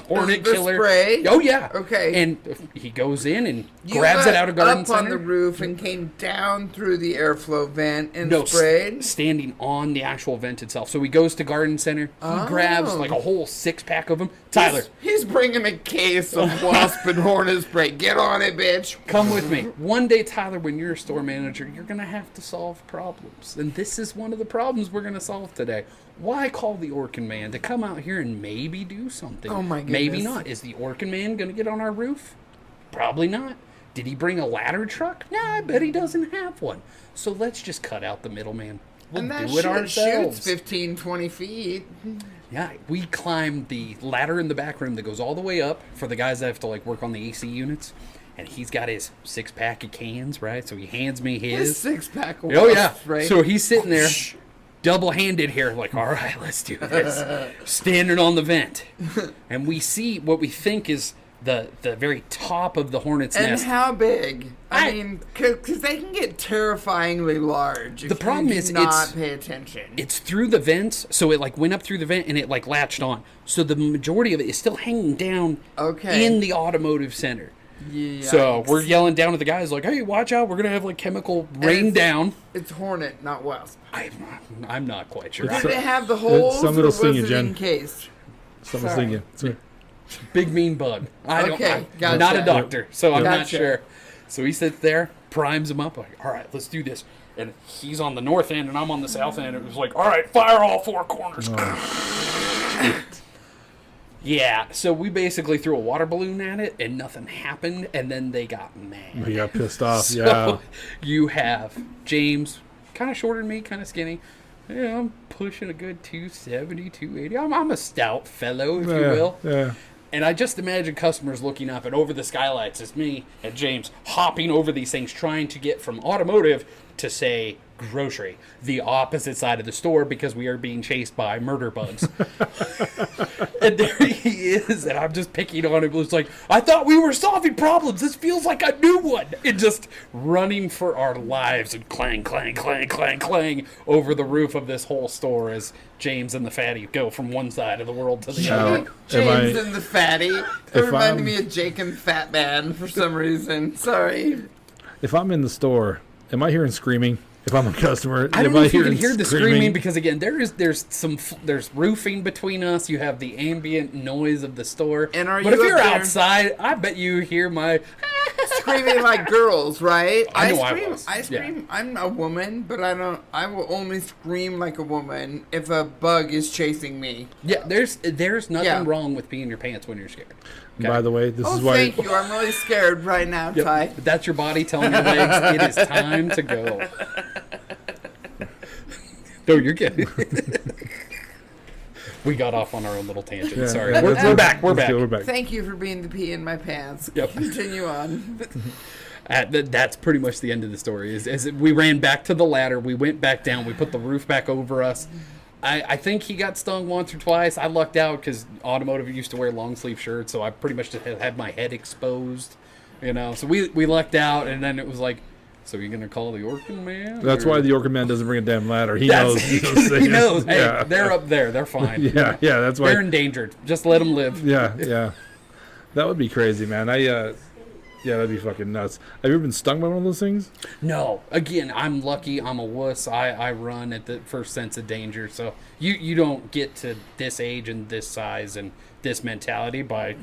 hornet killer spray. Oh yeah. Okay. And he goes in and grabs it out of garden center. Up on the roof and came down through the airflow vent and sprayed. Standing on the actual vent itself. So he goes to garden center. He grabs like a whole 6-pack of them. Tyler, he's bringing a case of wasp and hornet spray. Get on it, bitch. Come with me. One day, Tyler, when you're a store manager, you're gonna have to solve problems, and this is one of the problems we're going to solve today. Why call the Orkin man to come out here and maybe do something? Oh my goodness. Maybe not. Is the Orkin man going to get on our roof? Probably not. Did he bring a ladder truck? Nah, I bet he doesn't have one. So let's just cut out the middleman. We'll do it ourselves. Shoots 15, 20 feet. Yeah, we climbed the ladder in the back room that goes all the way up for the guys that have to like work on the AC units. And he's got his 6-pack of cans, right? So he hands me his 6-pack of Oh, yeah. Right? So he's sitting there, double-handed here, like, all right, let's do this. Standing on the vent. And we see what we think is the very top of the hornet's nest. And how big? I mean, because they can get terrifyingly large if the problem you is not pay attention. It's through the vents, so it like went up through the vent and it like latched on. So the majority of it is still hanging down in the automotive center. Yikes. So we're yelling down at the guys like, hey, watch out, we're going to have like chemical rain down. It's hornet, not wasp. I'm not quite sure. Did they have the holes or was it encased? Someone's singing. Big mean bug. Gotcha. I'm not a doctor, so I'm not sure. So he sits there, primes him up, like, all right, let's do this. And he's on the north end and I'm on the south end. It was like, all right, fire all 4 corners. Yeah, so we basically threw a water balloon at it, and nothing happened, and then they got mad. We got pissed off. So Yeah. you have James, kind of shorter than me, kind of skinny. Yeah, I'm pushing a good 270, 280. I'm a stout fellow, if you will. Yeah. And I just imagine customers looking up, and over the skylights is me and James hopping over these things, trying to get from automotive to, say, grocery, the opposite side of the store, because we are being chased by murder bugs. And there he is, and I'm just picking on him. It's like, I thought we were solving problems. This feels like a new one. And just running for our lives, and clang, clang, clang, clang, clang over the roof of this whole store as James and the fatty go from one side of the world to the other. James and the fatty. It reminded me of Jake and Fat Man for some reason. Sorry. If I'm in the store, am I hearing screaming? If I'm a customer, I don't am know I if you can hearing hear the screaming, because again, there's roofing between us. You have the ambient noise of the store. And but you if you're up there outside, I bet you hear my screaming like girls, right? I know I was. I scream. Yeah. I'm a woman, but I will only scream like a woman if a bug is chasing me. Yeah, there's nothing wrong with peeing your pants when you're scared. Okay? By the way, this is why. Thank you. I'm really scared right now, Ty. But that's your body telling your legs it is time to go. No, you're kidding. We got off on our own little tangent. Yeah, Sorry. yeah, We're back. We're let's back. go, we're back. Thank you for being the pee in my pants. Yep. Continue on. That's pretty much the end of the story. Is we ran back to the ladder. We went back down. We put the roof back over us. I think he got stung once or twice. I lucked out because automotive used to wear long sleeve shirts, so I pretty much just had my head exposed. So we lucked out, and then it was like, so you're gonna call the Orkin man? That's why the Orkin man doesn't bring a damn ladder. He That's- knows. He knows. Hey, Yeah. they're up there. They're fine. Yeah, yeah. That's why. They're endangered. Just let them live. Yeah, yeah. That would be crazy, man. Yeah, that'd be fucking nuts. Have you ever been stung by one of those things? No. Again, I'm lucky. I'm a wuss. I run at the first sense of danger. So you don't get to this age and this size and this mentality by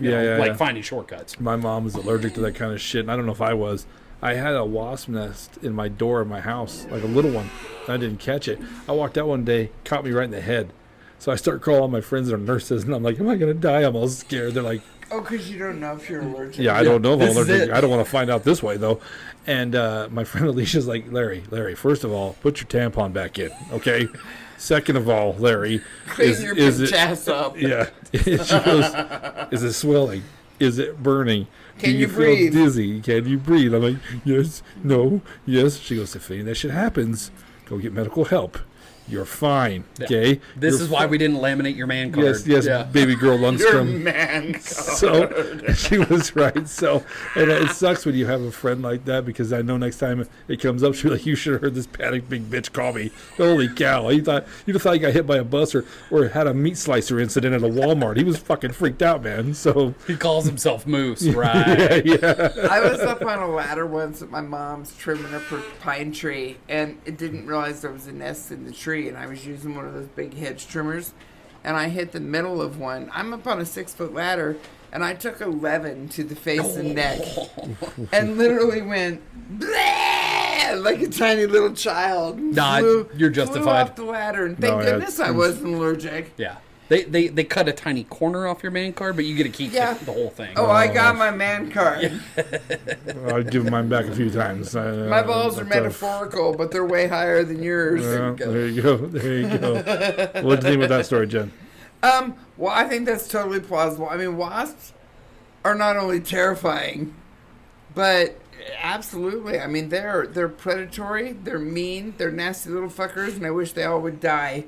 finding shortcuts. My mom was allergic to that kind of shit, and I don't know if I was. I had a wasp nest in my door of my house, like a little one. I didn't catch it. I walked out one day, caught me right in the head. So I start calling my friends that are nurses, and I'm like, am I going to die? I'm all scared. They're like, Oh, because you don't know if you're allergic. yeah, I don't know if I'm This is allergic. it. I don't want to find out this way, though. And my friend Alicia's like, Larry, first of all, put your tampon back in, okay? Second of all, Larry, Clean your bitch ass up. Yeah. She goes, is it swelling? Is it burning? Can Do you feel breathe? dizzy? Can you breathe? I'm like, yes, no, yes. She goes, if any of that shit happens, go get medical help. You're fine, okay? This You're is why we didn't laminate your man card. Yes, Yeah. baby girl Your Lundstrom. man. So she was right. So, and it sucks when you have a friend like that, because I know next time it comes up, she'll be like, "You should have heard this panic big bitch call me." Holy cow! You'd have thought he got hit by a bus or had a meat slicer incident at a Walmart. He was fucking freaked out, man. So He calls himself Moose, right? yeah. I was up on a ladder once at my mom's trimming up her pine tree, and it didn't realize there was a nest in the tree, and I was using one of those big hedge trimmers, and I hit the middle of one. I'm up on a 6-foot ladder, and I took 11 to the face and neck, and literally went bleh, like a tiny little child. Nah, you're justified. Flew off the ladder, and thank goodness I wasn't allergic. Yeah. They cut a tiny corner off your man card, but you get to keep the whole thing. Oh, I got my man card. I've given mine back a few times. My balls are metaphorical, but they're way higher than yours. There you go. There you go. What do you think about that story, Jen? Well, I think that's totally plausible. I mean, wasps are not only terrifying, but absolutely. I mean, they're predatory, they're mean, they're nasty little fuckers, and I wish they all would die.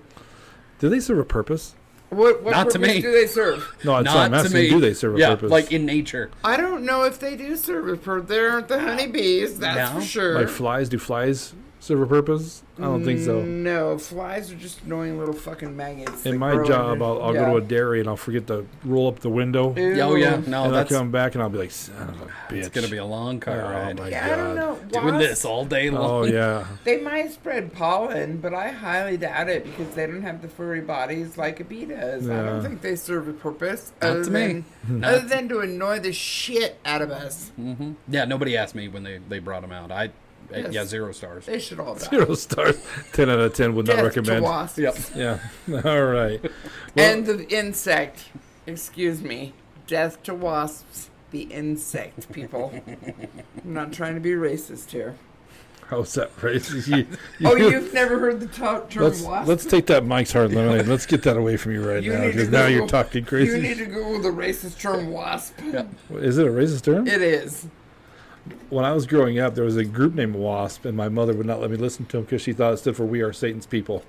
Do they serve a purpose? What Not to purpose me. do they serve? No, it's Not not to asking. me. Do they serve a purpose? like in nature. I don't know if they do serve a purpose. They aren't the honeybees, that's No. for sure. Like flies? Do flies serve a purpose? I don't think so. No, flies are just annoying little fucking maggots. In that my grow job, under- I'll go to a dairy and I'll forget to roll up the window. Ew. Oh, yeah. No, And I'll that's come back and I'll be like, son of a bitch. it's going to be a long car Oh, ride. my Yeah, I don't know. Doing Wasps, this all day long. Oh, yeah. they might spread pollen, but I highly doubt it because they don't have the furry bodies like a bee does. I don't Yeah. think they serve a purpose Not to me. other than to annoy the shit out of us. Yeah, nobody asked me when they brought them out. Yes. Yeah, 0 stars. They should all die. 0 stars. 10 out of 10 would not Death recommend. to wasps. Yep. Yeah. All right. Well, And the insect. Excuse me. Death to wasps, the insect, people. I'm not trying to be racist here. How's that racist? You've never heard the term wasp? Let's take that Mike's Hard Lemonade. Let's get that away from you right now, because now you're talking crazy. You need to Google the racist term wasp. Yeah. Is it a racist term? It is. When I was growing up, there was a group named Wasp, and my mother would not let me listen to them because she thought it stood for "We Are Satan's People."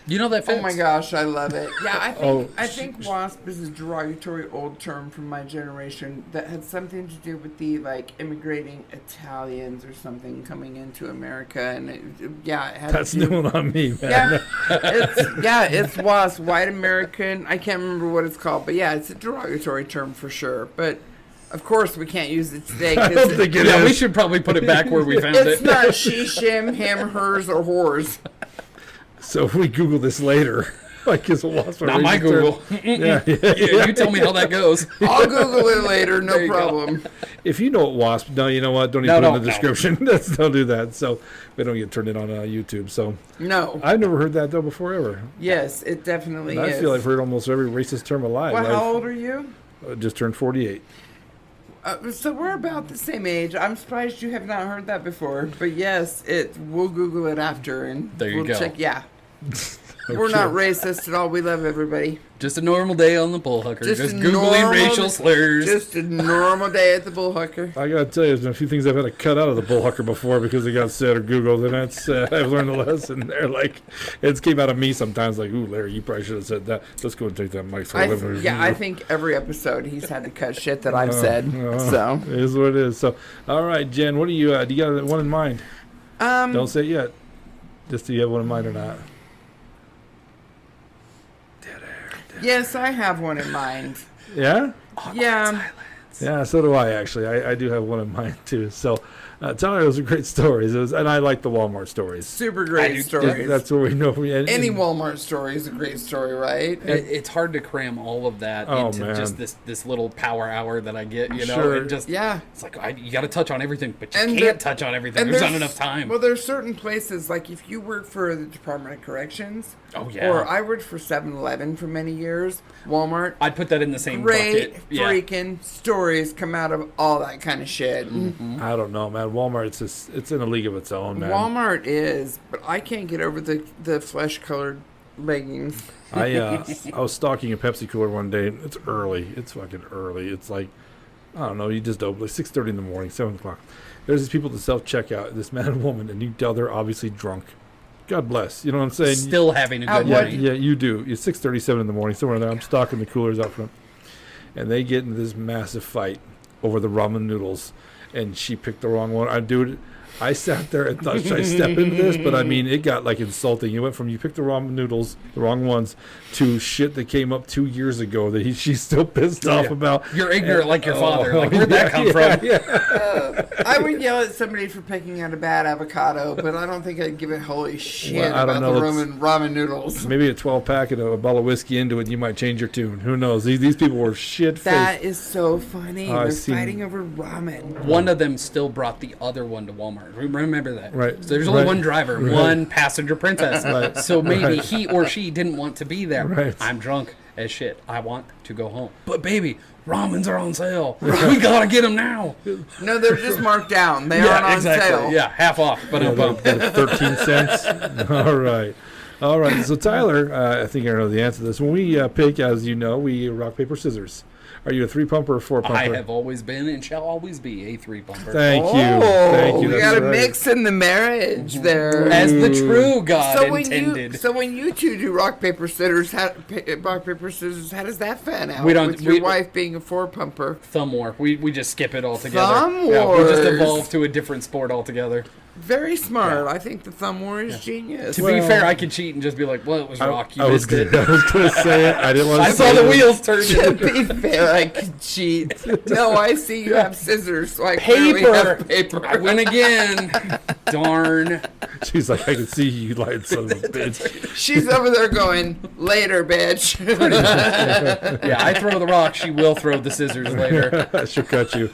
You know that fits. Oh my gosh, I love it. Yeah, I think wasp is a derogatory old term from my generation that had something to do with the immigrating Italians or something coming into America, and it had That's new on me, man. It's wasp, white American. I can't remember what it's called, but yeah, it's a derogatory term for sure. But of course, we can't use it today. I don't think it is. Yeah, we should probably put it back where we found it. It's not she, shim, him, hers, or whores. So if we Google this later, is a wasp? Not my Google. Yeah. You tell me how that goes. I'll Google it later, no problem. If you know what wasp, no, you know what? Don't even put it in the description. Don't do that. So we don't get turned in on YouTube. So no, I've never heard that though before ever. Yes, it definitely And is. I feel I've heard almost every racist term alive. Well, how old are you? Just turned 48. So we're about the same age. I'm surprised you have not heard that before. But yes, we'll Google it after, and there you we'll go. check. Yeah. Okay. We're not racist at all. We love everybody. Just a normal day on the Bullhucker. Just a Googling normal- racial slurs. Just a normal day at the Bullhucker. I gotta tell you, there's been a few things I've had to cut out of the Bullhucker before because they got said or Googled, and that's I've learned a lesson. They're it came out of me sometimes. Ooh, Larry, you probably should have said that. Let's go and take that mic. I think every episode he's had to cut shit that I've said. So it is what it is. So, all right, Jen, what do you got one in mind? Don't say it yet. Just do you have one in mind or not? Yes, I have one in mind. Yeah? Yeah. Yeah, so do I, actually. I do have one in mind, too. So, Tyler, those are great stories. And I like the Walmart stories. Super great stories. That's where we know. Any Walmart story is a great story, right? It's hard to cram all of that into just this little power hour that I get, you know? Sure. And just, it's you got to touch on everything, but you And can't touch on everything. There's not enough time. Well, there's certain places, if you work for the Department of Corrections, or I worked for 7-Eleven for many years, Walmart. I'd put that in the same bucket. bucket. Freaking stories come out of all that kind of shit. Mm-hmm. I don't know, man. Walmart, it's in a league of its own, man. Walmart is, but I can't get over the flesh-colored leggings. I was stalking a Pepsi cooler one day. It's early. It's fucking early. It's I don't know. You just open 6:30 in the morning, 7 o'clock. There's these people at the self-checkout, this man and woman, and you can tell they're obviously drunk. God bless. You know what I'm saying? Still having a good night. day. Yeah, you do. It's 6:37 in the morning, somewhere there. I'm stalking the coolers out front. And they get into this massive fight over the ramen noodles. And she picked the wrong one. I sat there and thought, should I step into this? But I mean, it got insulting. It went from you picked the ramen noodles, the wrong ones, to shit that came up 2 years ago that she's still pissed off about. You're ignorant like your father. Where'd that come from? Yeah. I would yell at somebody for picking out a bad avocado, but I don't think I'd give a holy shit about the ramen noodles. Maybe a 12-pack and a bottle of whiskey into it, and you might change your tune. Who knows? These people were shit-faced. That is so funny. They're fighting over ramen. One of them still brought the other one to Walmart. Remember that. Right. So there's only one driver, one passenger princess. Right. So maybe he or she didn't want to be there. Right. I'm drunk as shit. I want to go home. But baby, ramens are on sale. We gotta get them now. No, they're just marked down. They aren't on sale. Yeah, half off. But 13 cents. All right. All right. So Tyler, I think I know the answer to this. When we pick, as you know, we rock, paper, scissors. Are you a 3-pumper or 4-pumper? I have always been and shall always be a 3-pumper. Thank you. We got a mix in the marriage there. As the true God intended. So when you two do rock, paper, scissors, how does that fan out? With your wife being a 4-pumper. Thumb war. We just skip it altogether. Thumb wars. Yeah, we just evolve to a different sport altogether. Very smart. Yeah. I think the thumb war is genius. To be fair, I could cheat and just be like, well, it was rock. You missed it. I was going to say it. I didn't want to say I it. saw the wheels turning. To be fair, I could cheat. No, I see you have scissors, so I clearly paper. have paper. I win again. Darn. She's like, I can see you, lying son of a bitch. She's over there going, later, bitch. Yeah, I throw the rock. She will throw the scissors later. She'll cut you.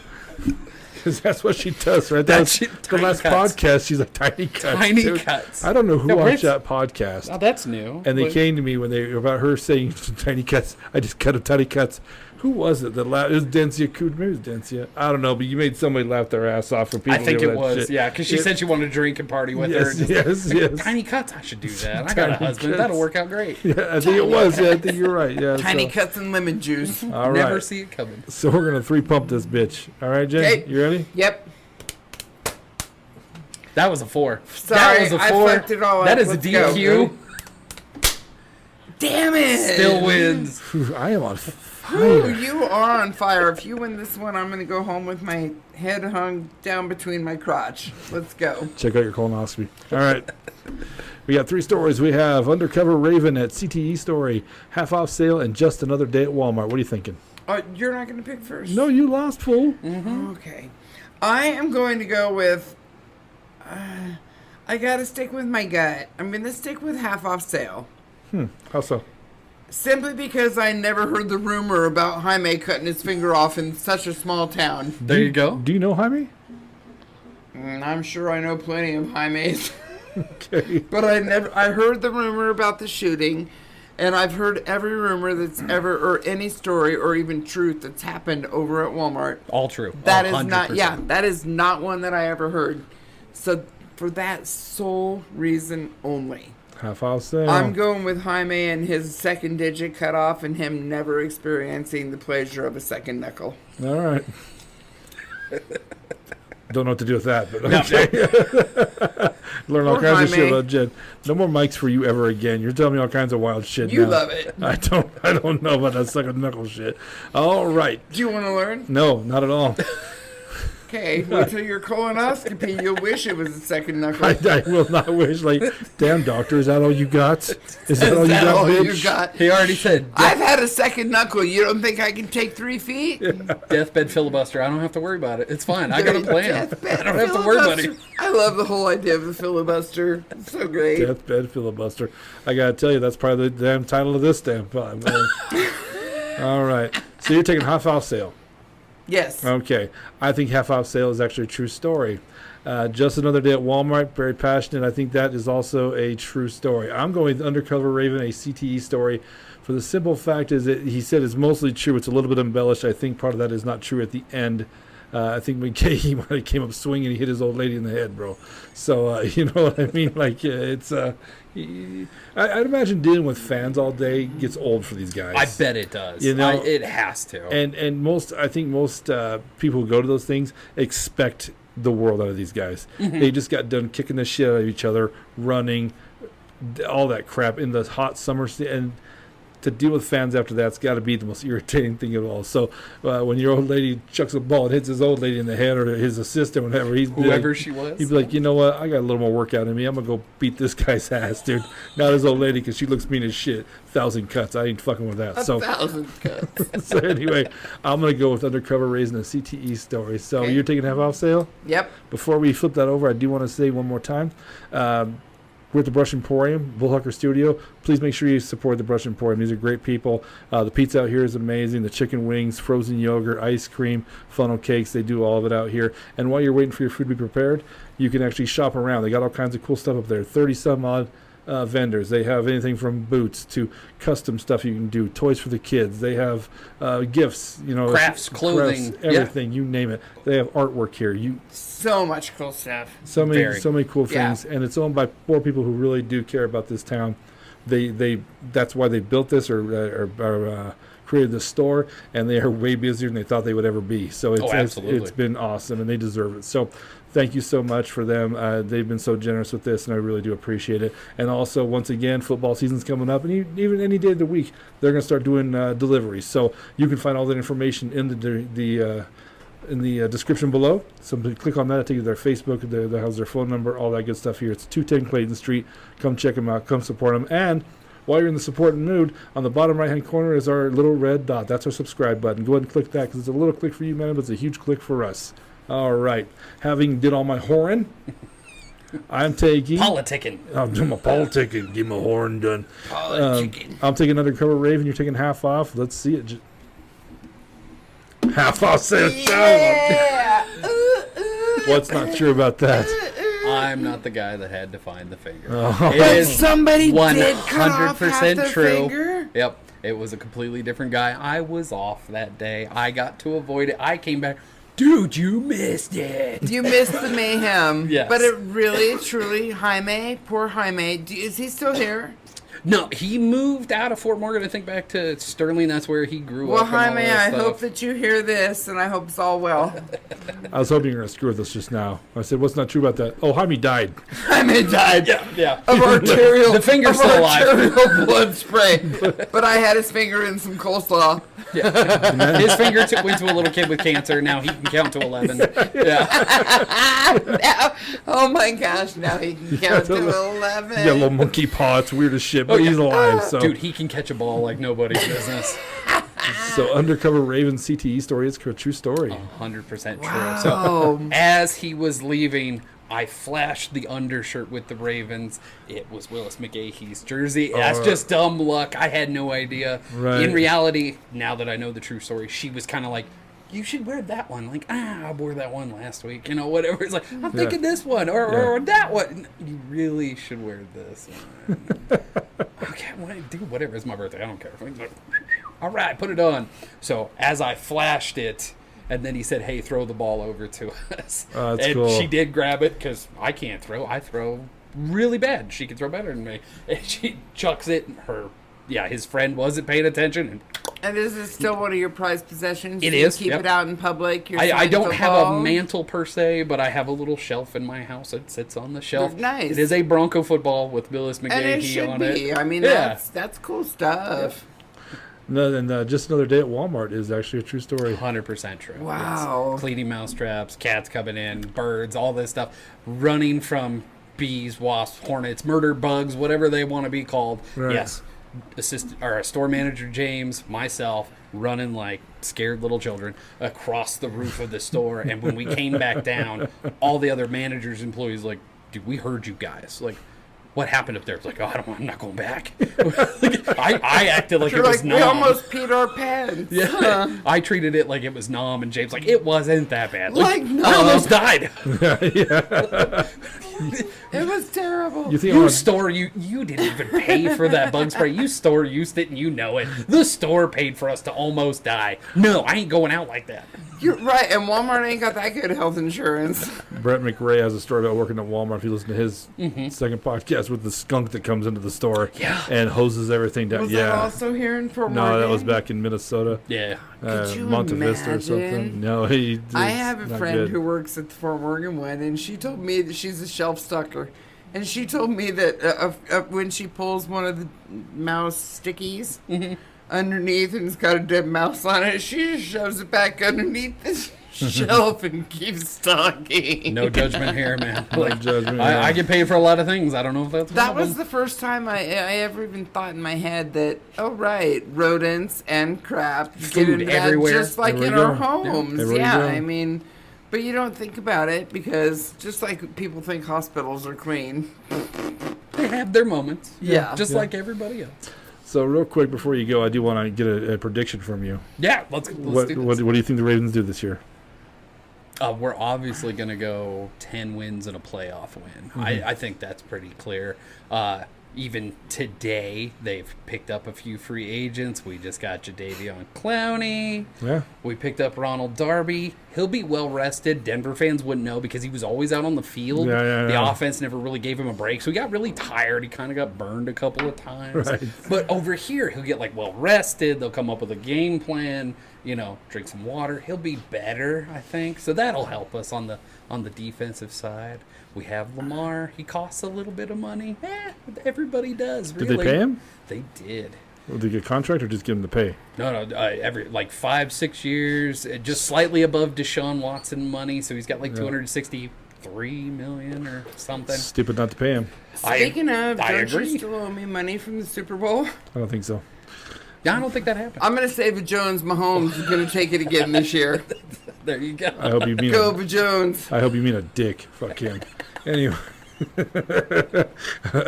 Because that's what she does, right? The last podcast, she's like, tiny cuts. Tiny cuts. I don't know who No, watched that podcast. Oh, that's new. And they came to me when they about her saying tiny cuts. I just cut a tiny cuts. Who was it that laughed? It was Dencia Cood. Maybe it was Dencia. I don't know, but you made somebody laugh their ass off for people. I think it was, shit. yeah, because she said she wanted to drink and party with her. Yes. Tiny cuts, I should do that. I got a husband. Cuts. That'll work out great. Yeah, I think it was. Yeah, I think you're right. Yeah, Tiny cuts and lemon juice. All right. Never see it coming. So we're going to 3-pump this bitch. All right, Jen? Okay. You ready? Yep. That was a 4. Sorry, that was a 4. I fucked it all up. That is Let's a go. DQ. Damn it! Still wins. Whew, I am on Ooh, fire. you are on fire. If you win this one, I'm going to go home with my head hung down between my crotch. Let's go. Check out your colonoscopy. All right. We got 3 stories. We have Undercover Raven at CTE Story, half off sale, and Just Another Day at Walmart. What are you thinking? You're not going to pick first? No, you lost, fool. Okay. I am going to go with... I got to stick with my gut. I'm going to stick with half off sale. How so? Simply because I never heard the rumor about Jaime cutting his finger off in such a small town. There you go. Do you know Jaime? I'm sure I know plenty of Jaimes. Okay. But I heard the rumor about the shooting, and I've heard every rumor that's ever, or any story, or even truth that's happened over at Walmart. All true. That is 100%. not, yeah, that is not one that I ever heard. So for that sole reason only, Half off sale. I'm going with Jaime and his second digit cut off and him never experiencing the pleasure of a second knuckle. All right. Don't know what to do with that, but okay. Learn all Poor kinds of shit Jaime. about Jen. No more mics for you ever again. You're telling me all kinds of wild shit You now. love it. I don't know about that second knuckle shit. All right. Do you want to learn? No, not at all. Okay, wait till your colonoscopy. You'll wish it was a second knuckle. I will not wish, like, damn, doctor, is that all you got? Is that all you Is that got, all bitch? you got? He already said I've had a second knuckle. You don't think I can take 3 feet? deathbed filibuster. I don't have to worry about it. It's fine. I got a plan. Deathbed I don't have to worry about filibuster. it. I love the whole idea of the filibuster. It's so great. Deathbed Filibuster. I got to tell you, that's probably the damn title of this damn pod, man. All right. So you're taking half off sale. Yes. Okay. I think half off sale is actually a true story. Just Another Day at Walmart, very passionate. I think that is also a true story. I'm going with Undercover Raven, a CTE story. For the simple fact is that he said it's mostly true. It's a little bit embellished. I think part of that is not true at the end. I think when he might have came up swinging, he hit his old lady in the head, bro. So, you know what I mean? Like, it's... I'd imagine dealing with fans all day gets old for these guys. I bet it does. You know, it has to. And I think most people who go to those things expect the world out of these guys. They just got done kicking the shit out of each other, running, all that crap in the hot summer. And to deal with fans after that's got to be the most irritating thing of all. So when your old lady chucks a ball and hits his old lady in the head or his assistant, whatever, Whoever she was. he'd be like, you know what? I got a little more workout in me. I'm going to go beat this guy's ass, dude. Not his old lady because she looks mean as shit. 1,000 cuts. I ain't fucking with that. 1,000 cuts. So anyway, I'm going to go with Undercover Raising a CTE story. So Okay. you're taking half off sale? Yep. Before we flip that over, I do want to say one more time. We're at the Brush Emporium, Bullhucker Studio. Please make sure you support the Brush Emporium. These are great people. The pizza out here is amazing. The chicken wings, frozen yogurt, ice cream, funnel cakes. They do all of it out here. And while you're waiting for your food to be prepared, you can actually shop around. They got all kinds of cool stuff up there. 30-some-odd vendors. They have anything from boots to custom stuff you can do, toys for the kids. They have gifts, Crafts, clothing, everything, you name it. They have artwork here. So much cool stuff. So many cool Yeah. things, and it's owned by 4 people who really do care about this town. That's why they built this or created this store, and they are way busier than they thought they would ever be. So it's been awesome, and they deserve it. So thank you so much for them. They've been so generous with this, and I really do appreciate it. And also, once again, football season's coming up, and even any day of the week, they're going to start doing deliveries. So you can find all that information in the description below. So click on that. It'll take you to their Facebook. That has their phone number, all that good stuff here. It's 210 Clayton Street. Come check them out. Come support them. And while you're in the supporting mood, on the bottom right-hand corner is our little red dot. That's our subscribe button. Go ahead and click that because it's a little click for you, man, but it's a huge click for us. All right. Having did all my whoring, I'm taking... Politicking. I'm doing my politicking. Get my whoring done. Politicking. I'm taking Undercover Raven. You're taking half off. Let's see it. Half off sale. Yeah. What's not true about that? I'm not the guy that had to find the finger. Oh. It But is somebody did cut off half 100% the true. finger? Yep. It was a completely different guy. I was off that day. I got to avoid it. I came back. Dude, you missed it. You missed the mayhem. Yes. But it really, truly, Jaime, poor Jaime, is he still here? No, he moved out of Fort Morgan, I think, back to Sterling. That's where he grew Well, up. and all Jaime, that I stuff. hope that you hear this, and I hope it's all well. I was hoping you were going to screw with us just now. I said, what's not true about that? Oh, Jaime died. Jaime died. Yeah. Of arterial, The finger's of still alive. arterial blood spray. But I had his finger in some coleslaw. His finger went to a little kid with cancer. Now he can count to 11. Yeah. Now, oh my gosh, now he can count to 11. Yeah, little monkey paw. It's weird as shit, but he's alive. So. Dude, he can catch a ball like nobody's business. So undercover Raven CTE story is a true story. 100% true. Wow. So as he was leaving, I flashed the undershirt with the Ravens. It was Willis McGahee's jersey. That's just dumb luck. I had no idea. Right. In reality, now that I know the true story, she was kind of like, you should wear that one. Like, I wore that one last week. You know, whatever. It's like, I'm thinking this one or that one. You really should wear this one. Okay, dude, whatever. It's my birthday. I don't care. All right, put it on. So as I flashed it, and then he said, hey, throw the ball over to us. Oh, that's and cool. she did grab it because I can't throw. I throw really bad. She can throw better than me. And she chucks it. His friend wasn't paying attention. And is this still one of your prized possessions? It You is, keep yep. it out in public? Your I signed don't have a football? mantle per se, but I have a little shelf in my house. It sits on the shelf. Nice. It is a Bronco football with Willis And it McGahee should on be. it. I mean, Yeah. that's cool stuff. No, and just another day at Walmart is actually a true story. 100% true. Wow. Yes. Cleaning mousetraps, cats coming in, birds, all this stuff. Running from bees, wasps, hornets, murder bugs, whatever they want to be called. Right. Yes. Store manager James, myself, running like scared little children across the roof of the store. And when we came back down, all the other managers, employees, like, dude, we heard you guys. Like, what happened up there? It's like, I'm not going back. I acted like You're it was like, Nom. we almost peed our pants. Yeah, I treated it like it was Nom, and James like, it wasn't that bad. Like I Nom. almost died. It was terrible. You think You I'm store, you didn't even pay for that bug spray. You store used it, and you know it. The store paid for us to almost die. No, I ain't going out like that. You're right, and Walmart ain't got that good health insurance. Brett McRae has a story about working at Walmart. If you listen to his second podcast with the skunk that comes into the store and hoses everything down. Was that also here in Fort No, Morgan? that was back in Minnesota. Yeah. Could you Monte Vista or imagine? something. No, I have a not friend good. who works at the Fort Morgan one, and she told me that she's a shelf stucker. And she told me that when she pulls one of the mouse stickies underneath and it's got a dead mouse on it, she just shoves it back underneath the shelf and keeps stocking. No judgment here, man. No judgment, I yeah. get paid for a lot of things. I don't know if that's one That of was them. the first time I ever even thought in my head that, oh, right, rodents and crap get Food into that everywhere. just like Everywhere in you our go. homes. Everywhere you Yeah, go. I mean, but you don't think about it because just like people think hospitals are clean. They have their moments. Yeah. Just like everybody else. So real quick before you go, I do want to get a prediction from you. Yeah, let's What do what this. do you think the Ravens do this year? We're obviously going to go 10 wins and a playoff win. I think that's pretty clear. Even today, they've picked up a few free agents. We just got Jadeveon Clowney. Yeah. We picked up Ronald Darby. He'll be well rested. Denver fans wouldn't know because he was always out on the field. The offense never really gave him a break. So he got really tired. He kind of got burned a couple of times. Right. But over here, he'll get well rested. They'll come up with a game plan. Drink some water. He'll be better, I think. So that'll help us on the defensive side. We have Lamar. He costs a little bit of money. Everybody does. Did Really. they pay him? They did. Did they get a contract or just give him the pay? No, every 5-6 years, just slightly above Deshaun Watson money. So he's got $263 million or something. Stupid not to pay him. Speaking of, I don't agree. you still owe me money from the Super Bowl? I don't think so. Yeah, I don't think that happened. I'm going to say Jones Mahomes is going to take it again this year. There you go. I hope you mean Go Jones. I hope you mean a dick. Fuck him. Anyway.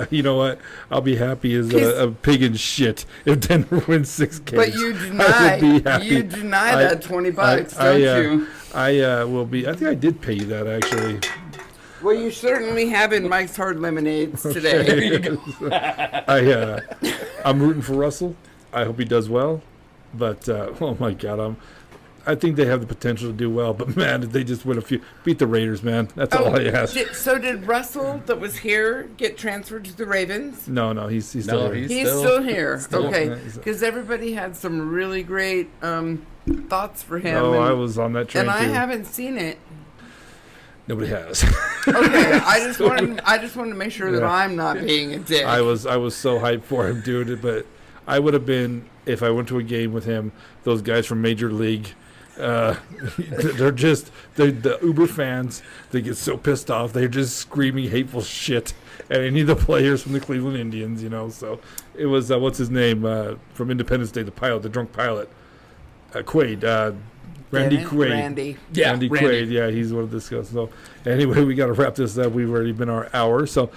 You know what? I'll be happy as a pig in shit if Denver wins 6 games. But you deny that $20, don't you? I will be. I think I did pay you that actually. Well, you certainly have in Mike's Hard Lemonades today. I'm rooting for Russell. I hope he does well. But oh my God, I think they have the potential to do well. But man, if they just win beat the Raiders, man. That's all I ask. So did Russell that was here get transferred to the Ravens? No, he's still here. He's still here. Okay, because everybody had some really great thoughts for him. Oh, I was on that train and too. I haven't seen it. Nobody has. Okay, I just wanted to make sure that I'm not being a dick. I was so hyped for him, dude. But I would have been if I went to a game with him. Those guys from Major League, they're the Uber fans. They get so pissed off. They're just screaming hateful shit at any of the players from the Cleveland Indians. You know, so it was what's his name from Independence Day, the drunk pilot, Quaid. Randy Quaid. Randy. Yeah, Randy Quaid. Yeah, he's one of the discuss. So anyway, we got to wrap this up. We've already been our hour. So,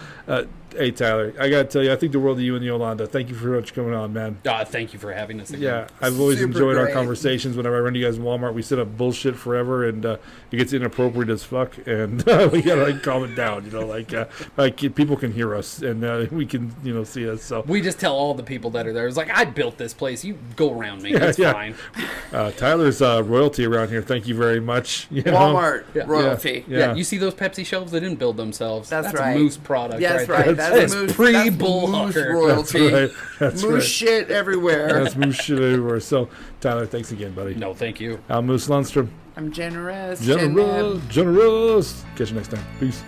hey Tyler, I got to tell you, I think the world of you and Yolanda. Thank you very much for coming on, man. Thank you for having us again. Yeah, I've always Super enjoyed our great. conversations. Whenever I run you guys in Walmart, we sit up bullshit forever, and it gets inappropriate as fuck, and we gotta calm it down. You know, like people can hear us, and we can see us. So we just tell all the people that are there. It's like, I built this place. You go around me. It's fine. Tyler's royalty around here. Thank you very much. Walmart royalty. Yeah, you see those Pepsi shelves? They didn't build themselves. That's a right. Moose product. That's right. right. That's Moose. pre-Bullhucker. Moose royalty. That's Moose right. shit everywhere. That's moose shit everywhere. So Tyler, thanks again, buddy. No, thank you. I'm Moose Lundstrom. I'm generous. Generous. Catch you next time. Peace.